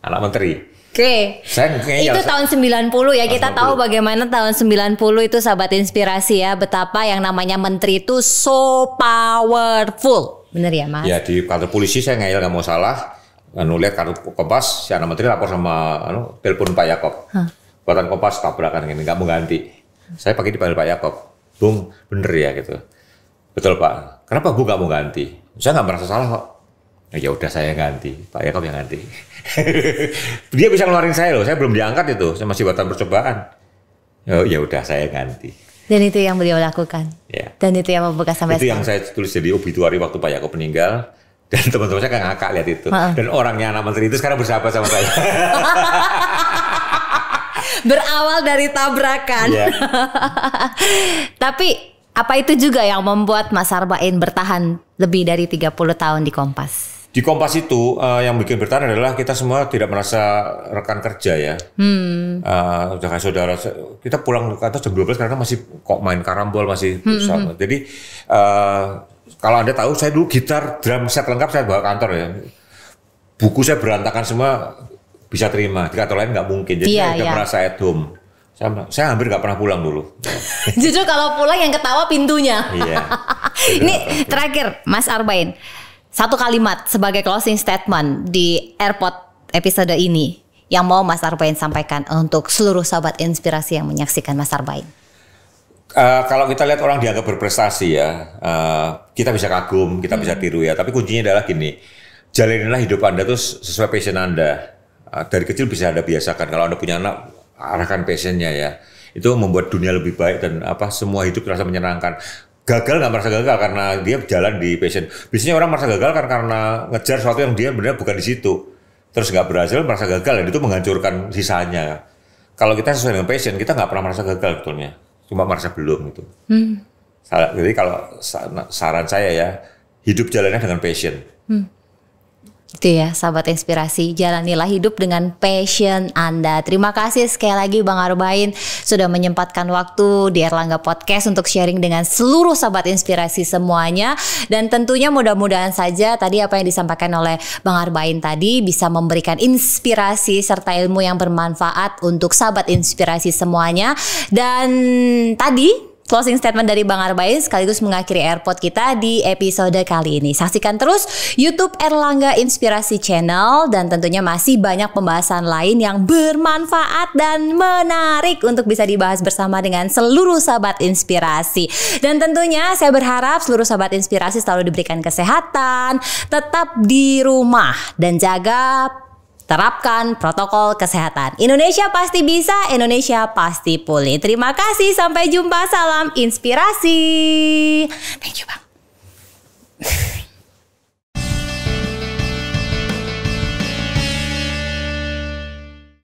anak menteri. Oke. Itu tahun 90 ya. Kita tahu bagaimana tahun 90 itu sahabat inspirasi ya. Betapa yang namanya menteri itu so powerful. Bener ya Mas? Ya di kantor polisi saya ngeyel nggak mau salah. Lihat kartu Kompas, si anak menteri lapor sama telepon Pak Yaakob. Buatan Kompas tabrakan gini, nggak mau ganti. Saya pakai dipanggil Pak Yaakob. Bung, bener ya gitu. Betul Pak. Kenapa Bu nggak mau ganti? Saya nggak merasa salah kok. Ya udah saya ganti, Pak Yaakob yang ganti. Dia bisa ngeluarin saya loh. Saya belum diangkat itu, saya masih buatan percobaan. Ya udah saya ganti. Dan itu yang beliau lakukan. Ya. Dan itu yang membekas sampai itu sekarang. yang saya tulis jadi obituari waktu Pak Yaakob meninggal. Dan teman-teman saya kan ngakak lihat itu. Dan orangnya anak menteri itu sekarang bersahabat sama saya. Berawal dari tabrakan. Yeah. Tapi apa itu juga yang membuat Mas Arbain bertahan lebih dari 30 tahun di Kompas? Di Kompas itu yang bikin bertahan adalah kita semua tidak merasa rekan kerja ya. Udah kayak saudara, kita pulang ke kantor jam 12 karena masih kok main karambol masih sama. Jadi kalau Anda tahu saya dulu gitar, drum set lengkap saya bawa kantor ya. Buku saya berantakan semua bisa terima, di kantor lain nggak mungkin. Jadi saya udah merasa at home. Saya hampir nggak pernah pulang dulu. Justru kalau pulang yang ketawa pintunya. Iya. Ini terakhir Mas Arbain. Satu kalimat sebagai closing statement di Airport episode ini yang mau Mas Arbain sampaikan untuk seluruh sahabat inspirasi yang menyaksikan Mas Arbain. Kalau kita lihat orang dianggap berprestasi ya, kita bisa kagum, kita bisa tiru ya. Tapi kuncinya adalah gini, jalanilah hidup Anda tuh sesuai passion Anda. Dari kecil bisa Anda biasakan. Kalau Anda punya anak, arahkan passionnya ya. Itu membuat dunia lebih baik dan semua hidup terasa menyenangkan. Gagal nggak merasa gagal karena dia jalan di passion. Biasanya orang merasa gagal kan karena ngejar sesuatu yang dia benar bukan di situ. Terus nggak berhasil, merasa gagal dan itu menghancurkan sisanya. Kalau kita sesuai dengan passion, kita nggak pernah merasa gagal betulnya. Cuma merasa belum gitu. Jadi kalau saran saya ya, hidup jalannya dengan passion. Itu ya sahabat inspirasi, jalanilah hidup dengan passion Anda. Terima kasih sekali lagi Bang Arbain sudah menyempatkan waktu di Erlangga Podcast untuk sharing dengan seluruh sahabat inspirasi semuanya. Dan tentunya mudah-mudahan saja tadi apa yang disampaikan oleh Bang Arbain tadi bisa memberikan inspirasi serta ilmu yang bermanfaat untuk sahabat inspirasi semuanya. Dan tadi closing statement dari Bang Arbain sekaligus mengakhiri Airport kita di episode kali ini. Saksikan terus YouTube Erlangga Inspirasi Channel dan tentunya masih banyak pembahasan lain yang bermanfaat dan menarik untuk bisa dibahas bersama dengan seluruh sahabat inspirasi. Dan tentunya saya berharap seluruh sahabat inspirasi selalu diberikan kesehatan, tetap di rumah dan terapkan protokol kesehatan. Indonesia pasti bisa, Indonesia pasti pulih. Terima kasih, sampai jumpa, salam inspirasi.